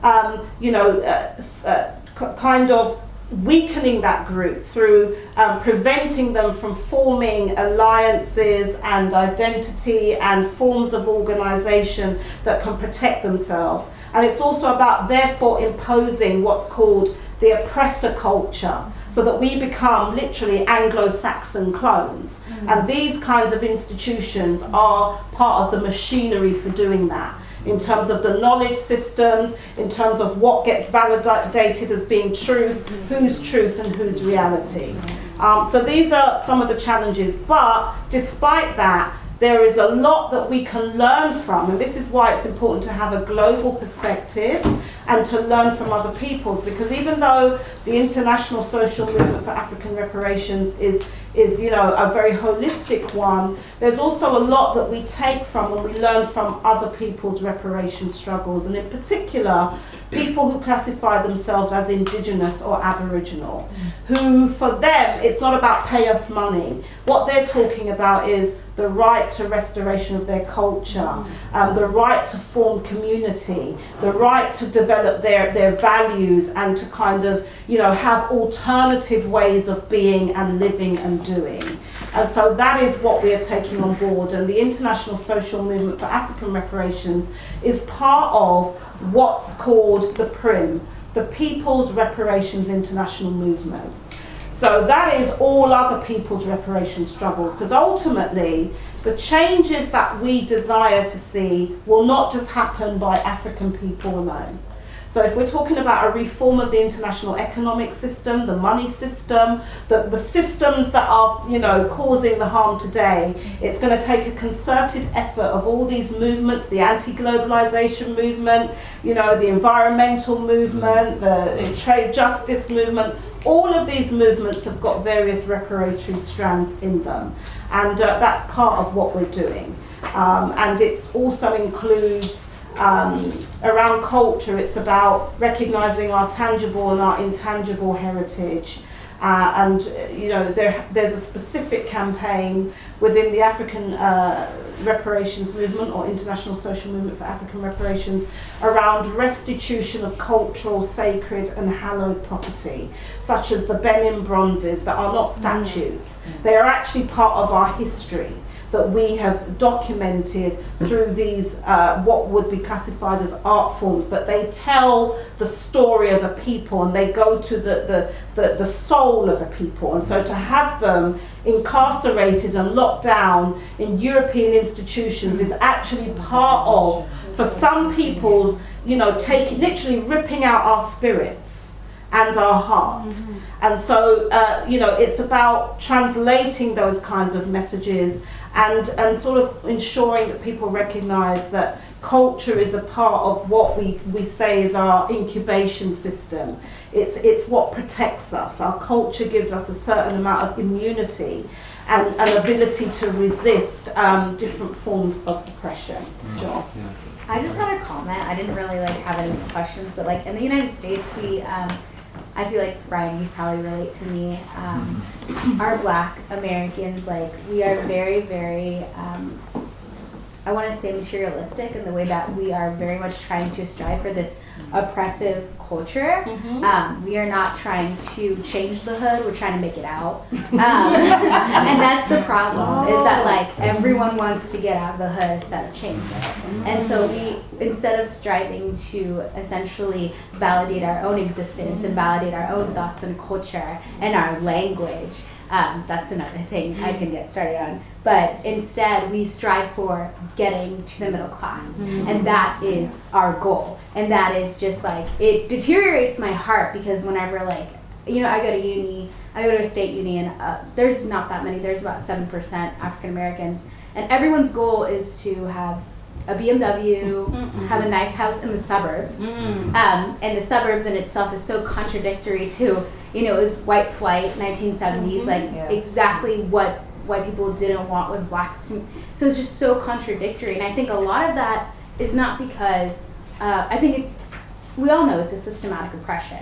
kind of weakening that group through preventing them from forming alliances and identity and forms of organisation that can protect themselves. And it's also about therefore imposing what's called the oppressor culture, so that we become literally Anglo-Saxon clones. And these kinds of institutions are part of the machinery for doing that, in terms of the knowledge systems, in terms of what gets validated as being truth and whose reality. So these are some of the challenges, but despite that, there is a lot that we can learn from, and this is why it's important to have a global perspective and to learn from other peoples, because even though the international social movement for African reparations is a very holistic one, there's also a lot that we take from and we learn from other people's reparation struggles, and in particular people who classify themselves as indigenous or aboriginal, who for them it's not about pay us money. What they're talking about is the right to restoration of their culture, the right to form community, the right to develop their values and to kind of, have alternative ways of being and living and doing. And so that is what we are taking on board. And the International Social Movement for African Reparations is part of what's called the PRIM, the People's Reparations International Movement. So that is all other people's reparation struggles, because ultimately the changes that we desire to see will not just happen by African people alone. So if we're talking about a reform of the international economic system, the money system, the systems that are, causing the harm today, it's going to take a concerted effort of all these movements, the anti-globalization movement, the environmental movement, the trade justice movement. All of these movements have got various reparatory strands in them, and that's part of what we're doing. And it also includes around culture. It's about recognizing our tangible and our intangible heritage. There's a specific campaign within the African Reparations Movement, or International Social Movement for African Reparations, around restitution of cultural, sacred and hallowed property, such as the Benin bronzes that are not statues. They are actually part of our history that we have documented through these what would be classified as art forms, but they tell the story of a people and they go to the soul of a people. And so to have them incarcerated and locked down in European institutions is actually part of, for some peoples, literally ripping out our spirits and our heart. And so it's about translating those kinds of messages and sort of ensuring that people recognize that culture is a part of what we say is our incubation system. It's what protects us. Our culture gives us a certain amount of immunity and an ability to resist different forms of oppression. John? I just had a comment. I didn't really have any questions, but in the United States, we I feel like, Brian, you probably relate to me. Our Black Americans, we are very, very, I want to say materialistic in the way that we are very much trying to strive for this oppressive culture. We are not trying to change the hood, we're trying to make it out. And that's the problem, is that everyone wants to get out of the hood instead of change it. And so we, instead of striving to essentially validate our own existence and validate our own thoughts and culture and our language, that's another thing I can get started on. But instead, we strive for getting to the middle class. And that is our goal. And that is just it deteriorates my heart, because whenever I go to uni, I go to a state uni, and there's not that many, there's about 7% African Americans. And everyone's goal is to have a BMW, have a nice house in the suburbs. And the suburbs in itself is so contradictory to, it was white flight, 1970s, exactly what white people didn't want was blacks. So it's just so contradictory. And I think a lot of that is not because, I think we all know it's a systematic oppression,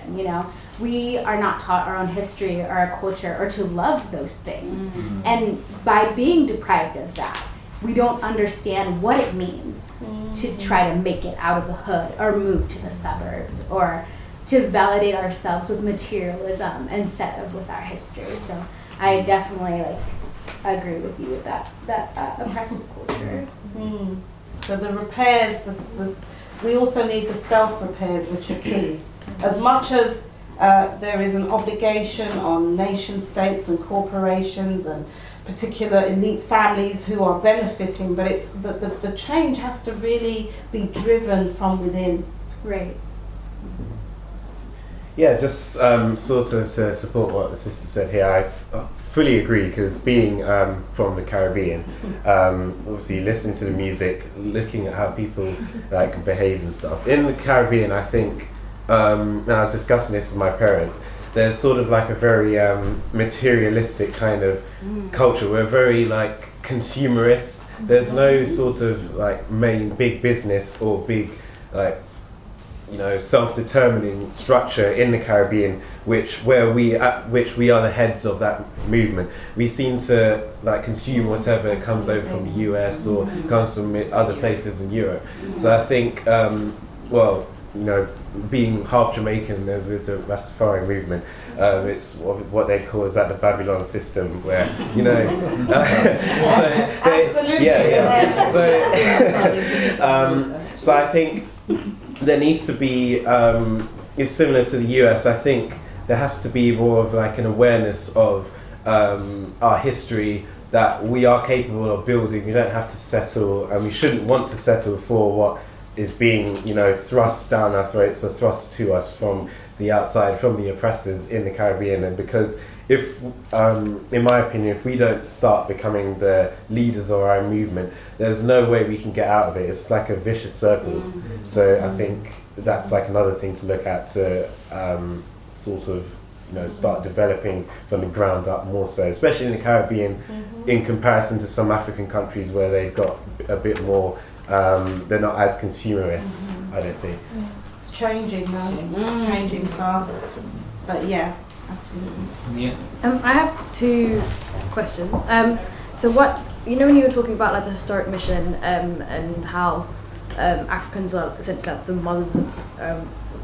We are not taught our own history or our culture or to love those things. And by being deprived of that, we don't understand what it means to try to make it out of the hood or move to the suburbs or to validate ourselves with materialism instead of with our history. So I definitely agree with you with that oppressive culture. So the repairs, we also need the self-repairs, which are key. As much as there is an obligation on nation states and corporations and particular elite families who are benefiting, but it's the change has to really be driven from within. Right. Yeah, just sort of to support what the sister said here, fully agree, because being from the Caribbean, obviously listening to the music, looking at how people like behave and stuff. In the Caribbean, I think, and I was discussing this with my parents, there's sort of like a very materialistic kind of culture. We're very like consumerist. There's no sort of like main big business or big like, you know, self-determining structure in the Caribbean, which we are the heads of that movement. We seem to like consume whatever comes over from the US or comes from other places in Europe. So I think, well, you know, being half Jamaican with the Rastafari movement, it's what they call is that the Babylon system, where, you know, Absolutely. So I think there needs to be, it's similar to the US, I think there has to be more of like an awareness of our history, that we are capable of building. We don't have to settle, and we shouldn't want to settle for what is being, you know, thrust down our throats or thrust to us from the outside, from the oppressors in the Caribbean. And because if, in my opinion, if we don't start becoming the leaders of our movement, there's no way we can get out of it. It's like a vicious circle. So I think that's like another thing to look at, to sort of, you know, start developing from the ground up more so, especially in the Caribbean, in comparison to some African countries where they've got a bit more, they're not as consumerist, I don't think. It's changing though, changing fast. But yeah, absolutely. Yeah. I have two questions. So what, you know, when you were talking about like the historic mission and how Africans are essentially like the mothers of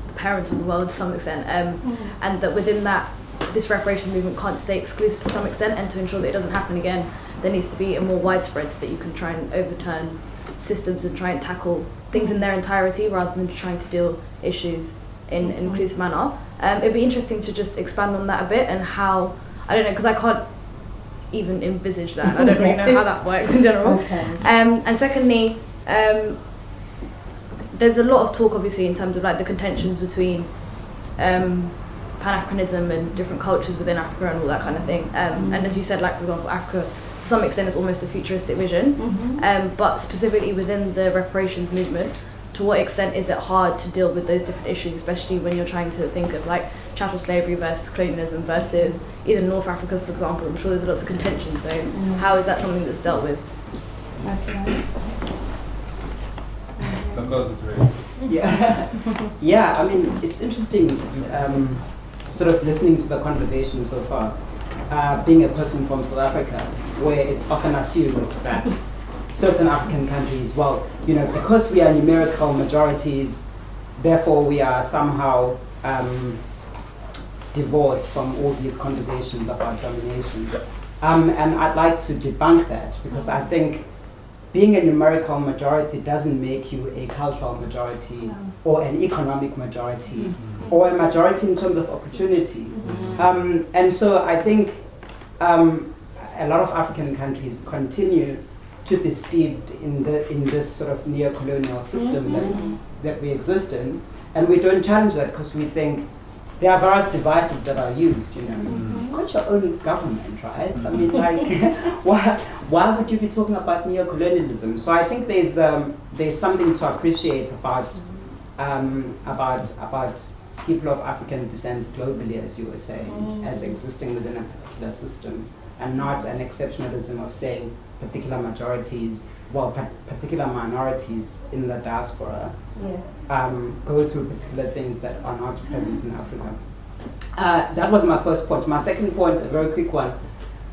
the parents of the world to some extent, and that within that this reparations movement can't stay exclusive to some extent, and to ensure that it doesn't happen again, there needs to be a more widespread so that you can try and overturn systems and try and tackle things in their entirety rather than trying to deal issues in an inclusive manner. It'd be interesting to just expand on that a bit, and how, I don't know, because I can't even envisage that. I don't really know how that works in general. And secondly, there's a lot of talk obviously in terms of like the contentions between Pan-Afrikanism and different cultures within Africa and all that kind of thing. And as you said, like for example, Africa to some extent is almost a futuristic vision, but specifically within the reparations movement, to what extent is it hard to deal with those different issues, especially when you're trying to think of like chattel slavery versus colonialism versus either North Africa, for example? I'm sure there's lots of contention, so how is that something that's dealt with? Yeah, I mean, it's interesting sort of listening to the conversation so far. Being a person from South Africa, where it's often assumed that certain African countries, well, you know, because we are numerical majorities, therefore we are somehow divorced from all these conversations about domination. And I'd like to debunk that, because I think being a numerical majority doesn't make you a cultural majority or an economic majority or a majority in terms of opportunity. And so I think a lot of African countries continue to be steeped in this sort of neo-colonial system that we exist in, and we don't challenge that because we think there are various devices that are used, you know. You've got your own government, right? I mean, like, why would you be talking about neo-colonialism? So I think there's something to appreciate about people of African descent globally, as you were saying, as existing within a particular system, and not an exceptionalism of saying particular majorities, well, particular minorities in the diaspora go through particular things that are not present in Africa. That was my first point. My second point, a very quick one.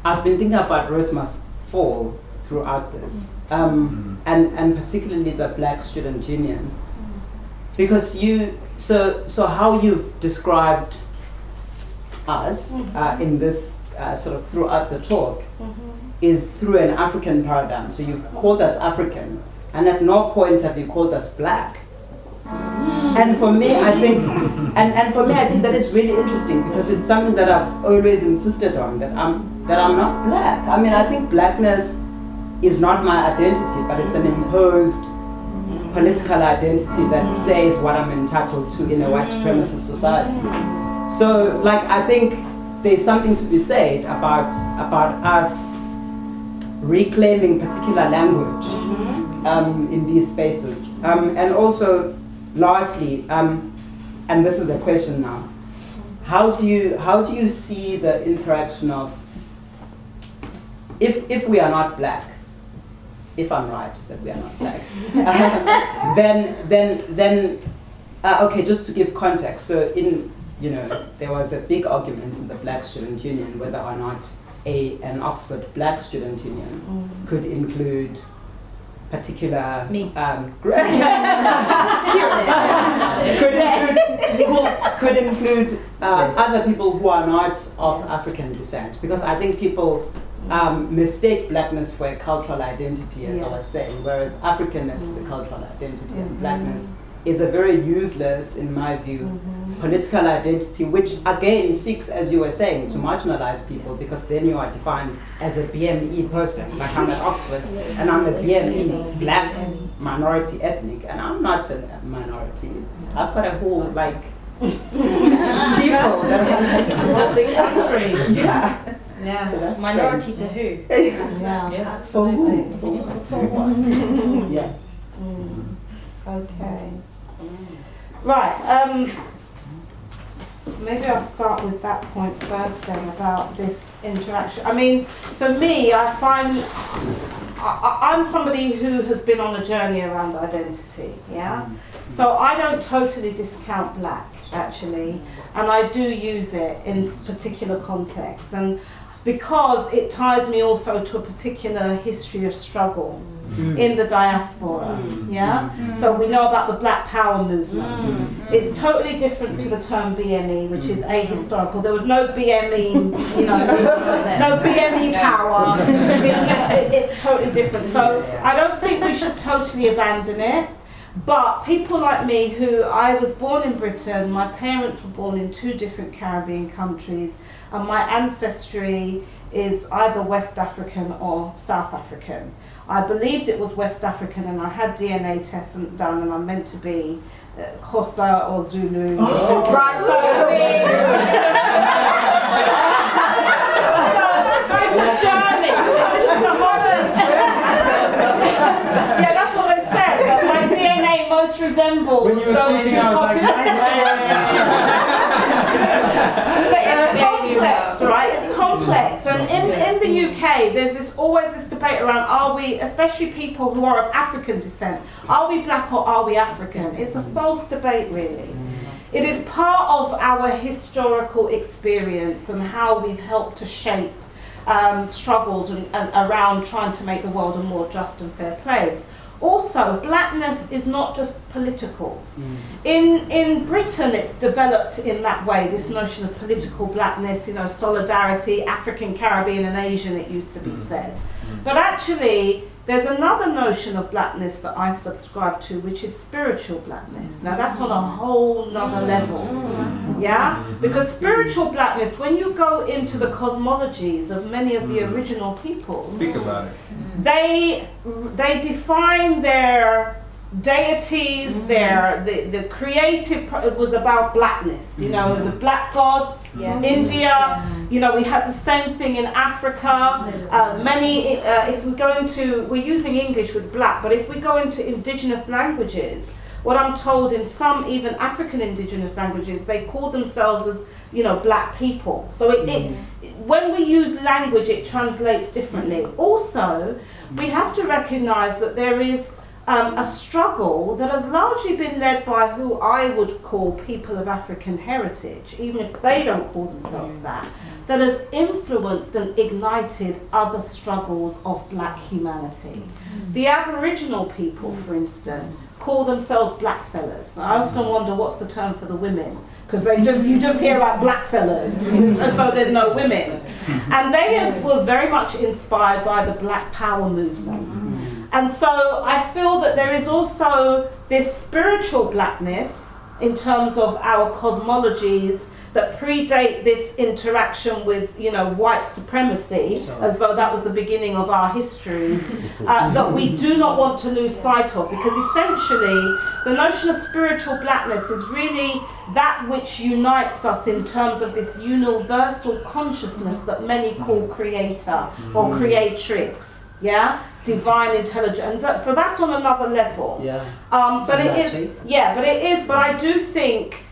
I've been thinking about Rhodes Must Fall throughout this, and particularly the Black Student Union, because so how you've described us in this sort of throughout the talk is through an African paradigm. So you've called us African, and at no point have you called us Black. And for me, I think, and for me, I think that is really interesting, because it's something that I've always insisted on, that I'm not Black. I mean, I think Blackness is not my identity, but it's an imposed political identity that says what I'm entitled to in a white supremacist society. So, like, I think there's something to be said about us reclaiming particular language in these spaces. And also, lastly, and this is a question now, how do you see the interaction of, if we are not black, if I'm right that we are not black, then okay, just to give context, so there was a big argument in the Black Student Union whether or not an Oxford Black Student Union could include particular could include other people who are not of African descent, because I think people mistake blackness for a cultural identity, as I was saying, whereas Africanness is a cultural identity, and blackness is a very useless, in my view, political identity, which again seeks, as you were saying, to marginalize people, because then you are defined as a BME person. Like I'm at Oxford, and I'm a BME, black minority ethnic, and I'm not a minority. I've got a whole, people that are whole big country. Yeah. Yeah. So that's Minority to who? Yeah. For who? For what? Yeah. Okay. Right. Maybe I'll start with that point first then, about this interaction. I mean, for me, I find I'm somebody who has been on a journey around identity, yeah? So I don't totally discount black, actually, and I do use it in particular contexts, and because it ties me also to a particular history of struggle in the diaspora, yeah? So we know about the Black Power movement. It's totally different to the term BME, which is ahistorical. There was no BME, no BME power. It's totally different. So I don't think we should totally abandon it. But people like me, who I was born in Britain, my parents were born in 2 different Caribbean countries, and my ancestry is either West African or South African. I believed it was West African, and I had DNA tests done, and I'm meant to be Xhosa or Zulu. Right, so it's a journey. This is a modern. Yeah, that's what they said. That my DNA most resembles When you were those speaking, two I was like, But it's complex, right? It's complex. And in the UK, there's always this debate around, are we, especially people who are of African descent, are we black or are we African? It's a false debate, really. It is part of our historical experience and how we've helped to shape struggles and around trying to make the world a more just and fair place. Also, blackness is not just political. In Britain, it's developed in that way, this notion of political blackness, solidarity, African, Caribbean and Asian, it used to be said. But actually, there's another notion of blackness that I subscribe to, which is spiritual blackness. Now that's on a whole nother level, yeah? Because spiritual blackness, when you go into the cosmologies of many of the original peoples, speak about it. They define their deities, the creative, it was about blackness, the black gods, India, we had the same thing in Africa, if we go into, we're using English with black, but if we go into indigenous languages, what I'm told in some even African indigenous languages, they call themselves as, black people. So when we use language, it translates differently. Also, we have to recognize that there is a struggle that has largely been led by who I would call people of African heritage, even if they don't call themselves that has influenced and ignited other struggles of black humanity. The Aboriginal people, for instance, call themselves blackfellas. I often wonder what's the term for the women, because you just hear about blackfellas as though there's no women. And they were very much inspired by the Black Power movement. And so I feel that there is also this spiritual blackness in terms of our cosmologies that predate this interaction with, you know, white supremacy, as though that was the beginning of our histories, that we do not want to lose sight of, because essentially the notion of spiritual blackness is really that which unites us in terms of this universal consciousness that many call creator or creatrix, yeah, divine intelligence, and so that's on another level. Yeah. But it is. But I do think,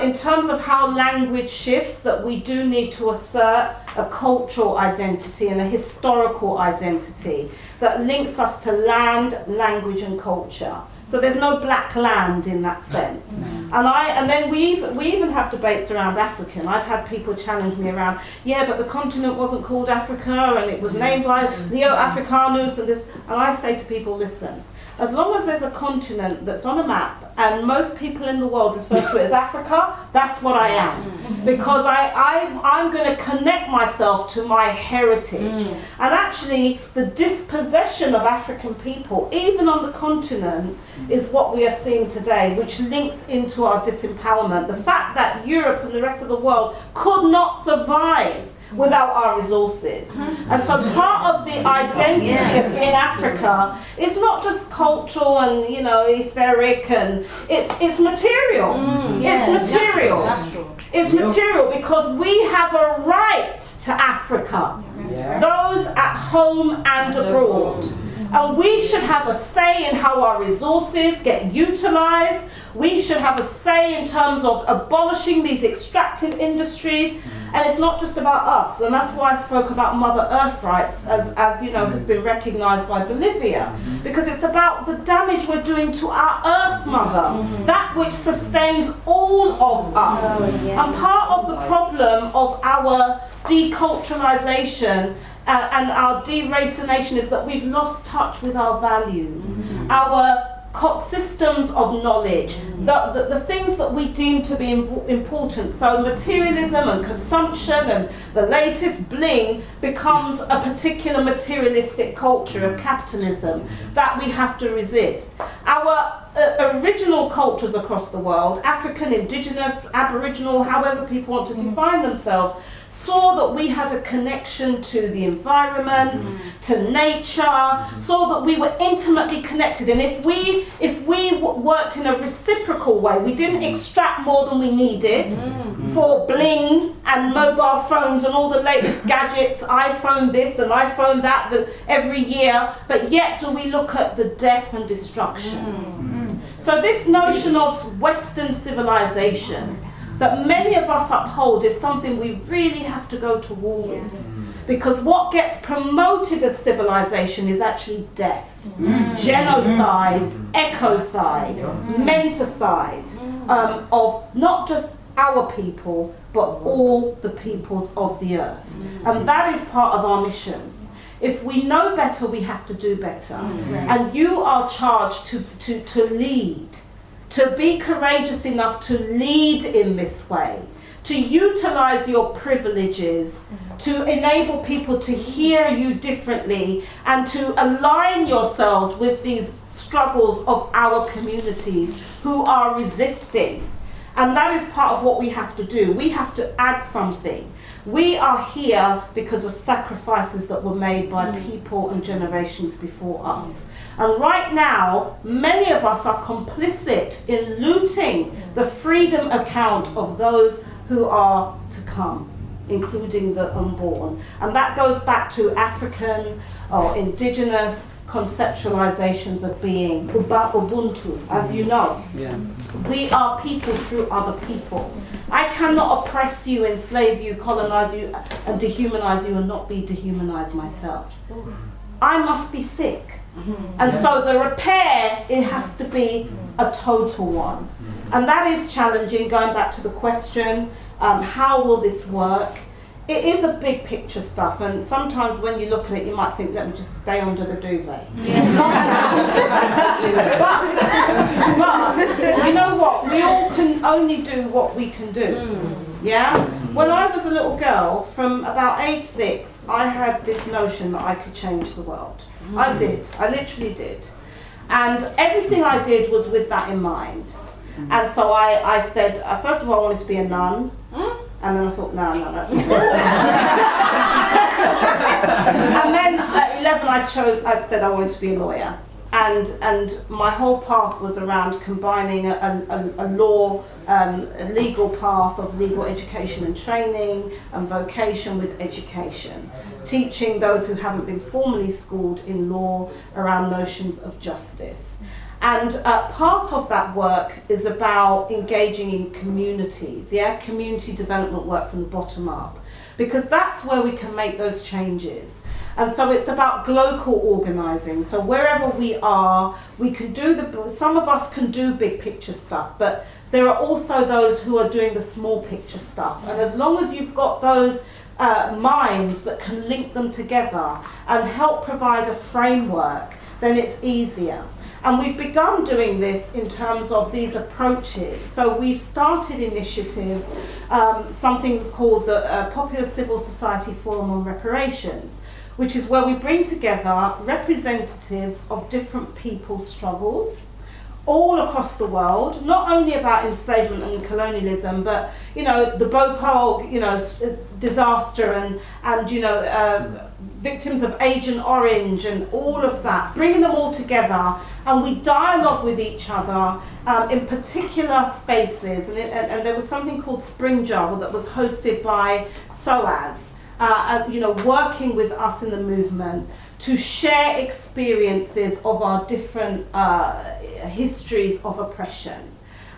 in terms of how language shifts, that we do need to assert a cultural identity and a historical identity that links us to land, language, and culture. So there's no black land in that sense. And then we even have debates around African. I've had people challenge me around, yeah, but the continent wasn't called Africa and it was named by Neo-Afrikanus and this. And I say to people, listen, as long as there's a continent that's on a map and most people in the world refer to it as Africa, that's what I am. Because I'm going to connect myself to my heritage. And actually, the dispossession of African people, even on the continent, is what we are seeing today, which links into our disempowerment. The fact that Europe and the rest of the world could not survive without our resources. And so part of the identity of being Africa is not just cultural and, you know, etheric, and it's material. It's material. It's material because we have a right to Africa, those at home and abroad. And we should have a say in how our resources get utilized. We should have a say in terms of abolishing these extractive industries. And it's not just about us. And that's why I spoke about Mother Earth rights, as you know, has been recognized by Bolivia. Because it's about the damage we're doing to our Earth Mother, that which sustains all of us. And part of the problem of our deculturalization and our deracination is that we've lost touch with our values, our systems of knowledge, the things that we deem to be important. So materialism and consumption and the latest bling becomes a particular materialistic culture of capitalism that we have to resist. Our original cultures across the world, African, indigenous, Aboriginal, however people want to define themselves, saw that we had a connection to the environment, to nature, saw that we were intimately connected. And if we worked in a reciprocal way, we didn't extract more than we needed for bling and mobile phones and all the latest gadgets, iPhone this and iPhone that every year, but yet do we look at the death and destruction. So this notion of Western civilization that many of us uphold is something we really have to go to war with. Because what gets promoted as civilization is actually death, genocide, ecocide, menticide of not just our people, but all the peoples of the earth. And that is part of our mission. If we know better, we have to do better. And you are charged to lead, to be courageous enough to lead in this way, to utilize your privileges, to enable people to hear you differently, and to align yourselves with these struggles of our communities who are resisting. And that is part of what we have to do. We have to add something. We are here because of sacrifices that were made by people and generations before us. And right now, many of us are complicit in looting the freedom account of those who are to come, including the unborn. And that goes back to African or indigenous conceptualizations of being, Ubuntu, as you know. We are people through other people. I cannot oppress you, enslave you, colonize you, and dehumanize you and not be dehumanized myself. I must be sick. And so the repair, it has to be a total one. And that is challenging, going back to the question, how will this work? It is a big picture stuff, and sometimes when you look at it, you might think, let me just stay under the duvet. But you know what? We all can only do what we can do. Yeah? When I was a little girl, from about age 6, I had this notion that I could change the world. I did. I literally did. And everything I did was with that in mind. And so I said, first of all, I wanted to be a nun. And then I thought, no, that's not And then at 11 I said I wanted to be a lawyer. And my whole path was around combining a law, a legal path of legal education and training and vocation with education, teaching those who haven't been formally schooled in law around notions of justice. And part of that work is about engaging in communities, community development work from the bottom up, because that's where we can make those changes. And so it's about local organising. So wherever we are, we can do some of us can do big picture stuff, but there are also those who are doing the small picture stuff. And as long as you've got those minds that can link them together and help provide a framework, then it's easier. And we've begun doing this in terms of these approaches. So we've started initiatives, something called the Popular Civil Society Forum on Reparations, which is where we bring together representatives of different people's struggles all across the world, not only about enslavement and colonialism, but the Bhopal disaster and victims of Agent Orange and all of that, bringing them all together, and we dialogue with each other in particular spaces. And there was something called Spring Jar that was hosted by SOAS, working with us in the movement to share experiences of our different histories of oppression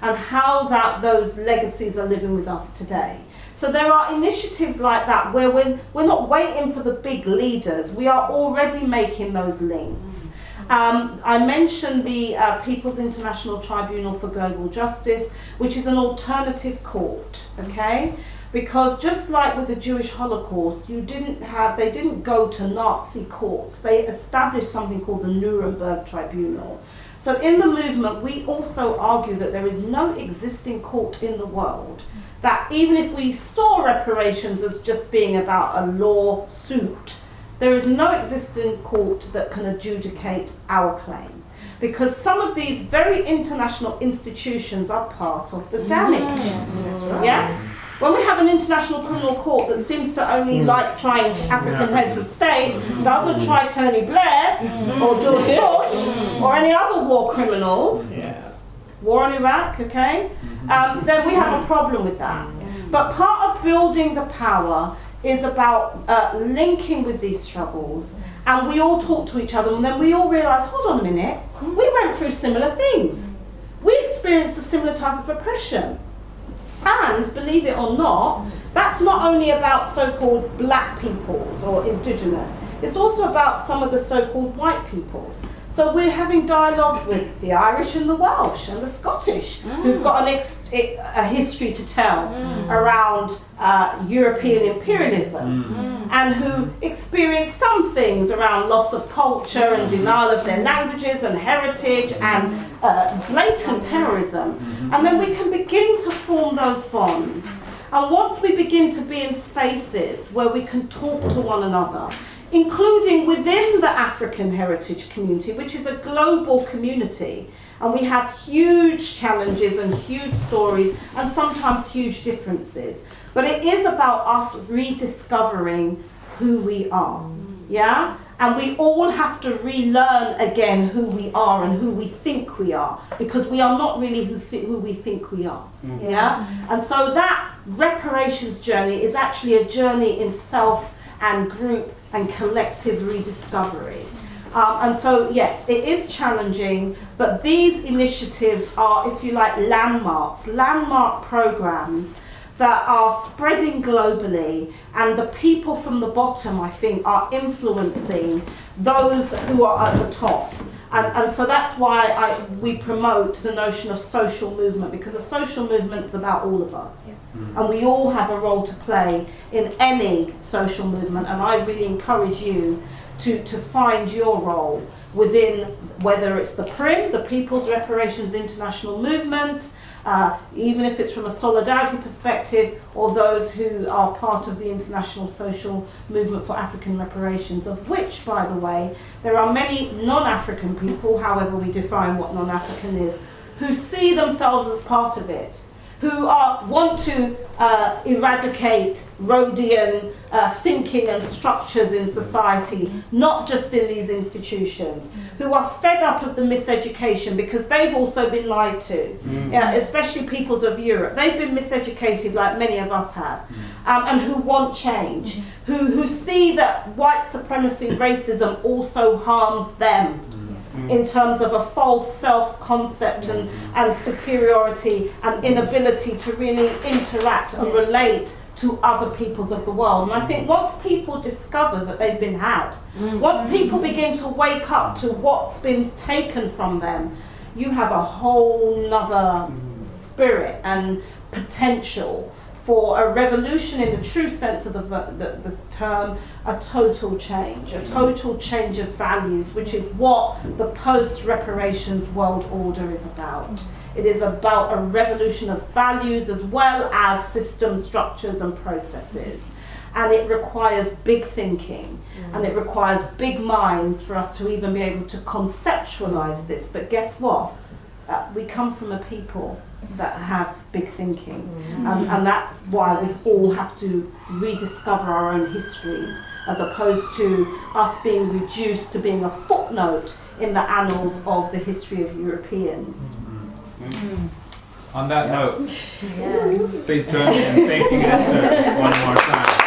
and how those legacies are living with us today. So there are initiatives like that where we're not waiting for the big leaders, we are already making those links. I mentioned the People's International Tribunal for Global Justice, which is an alternative court, okay? Because just like with the Jewish Holocaust, they didn't go to Nazi courts. They established something called the Nuremberg Tribunal. So in the movement, we also argue that there is no existing court in the world that, even if we saw reparations as just being about a lawsuit, there is no existing court that can adjudicate our claim. Because some of these very international institutions are part of the damage. Yes? When we have an international criminal court that seems to only like trying African heads of state, doesn't try Tony Blair or George Bush or any other war criminals, war in Iraq, okay, then we have a problem with that. But part of building the power is about linking with these struggles, and we all talk to each other, and then we all realise, hold on a minute, we went through similar things. We experienced a similar type of oppression. And, believe it or not, that's not only about so-called black peoples or indigenous, it's also about some of the so-called white peoples. So we're having dialogues with the Irish and the Welsh and the Scottish, who've got a history to tell around European imperialism, and who experience some things around loss of culture and denial of their languages and heritage and blatant terrorism. And then we can begin to form those bonds. And once we begin to be in spaces where we can talk to one another, including within the African heritage community, which is a global community, and we have huge challenges and huge stories and sometimes huge differences. But it is about us rediscovering who we are, yeah? And we all have to relearn again who we are and who we think we are, because we are not really who we think we are, yeah? And so that reparations journey is actually a journey in self and group and collective rediscovery. And so, yes, it is challenging, but these initiatives are, if you like, landmark programs that are spreading globally, and the people from the bottom, I think, are influencing those who are at the top. And so that's why we promote the notion of social movement, because a social movement is about all of us. And we all have a role to play in any social movement, and I really encourage you to find your role within, whether it's the PRIM, the People's Reparations International Movement, even if it's from a solidarity perspective, or those who are part of the International Social Movement for African Reparations, of which, by the way, there are many non-African people, however we define what non-African is, who see themselves as part of it. who want to eradicate Rhodian thinking and structures in society, not just in these institutions, who are fed up of the miseducation because they've also been lied to, especially peoples of Europe. They've been miseducated like many of us have, and who want change, who see that white supremacy, racism also harms them in terms of a false self-concept and superiority and inability to really interact and relate to other peoples of the world. And I think once people discover that they've been had, once people begin to wake up to what's been taken from them, you have a whole nother spirit and potential for a revolution in the true sense of the term, a total change of values, which is what the post-reparations world order is about. It is about a revolution of values as well as system structures and processes. And it requires big thinking, and it requires big minds for us to even be able to conceptualize this. But guess what? We come from a people that have big thinking, and that's why we all have to rediscover our own histories, as opposed to us being reduced to being a footnote in the annals of the history of Europeans. On that note, please join me in thanking Esther one more time.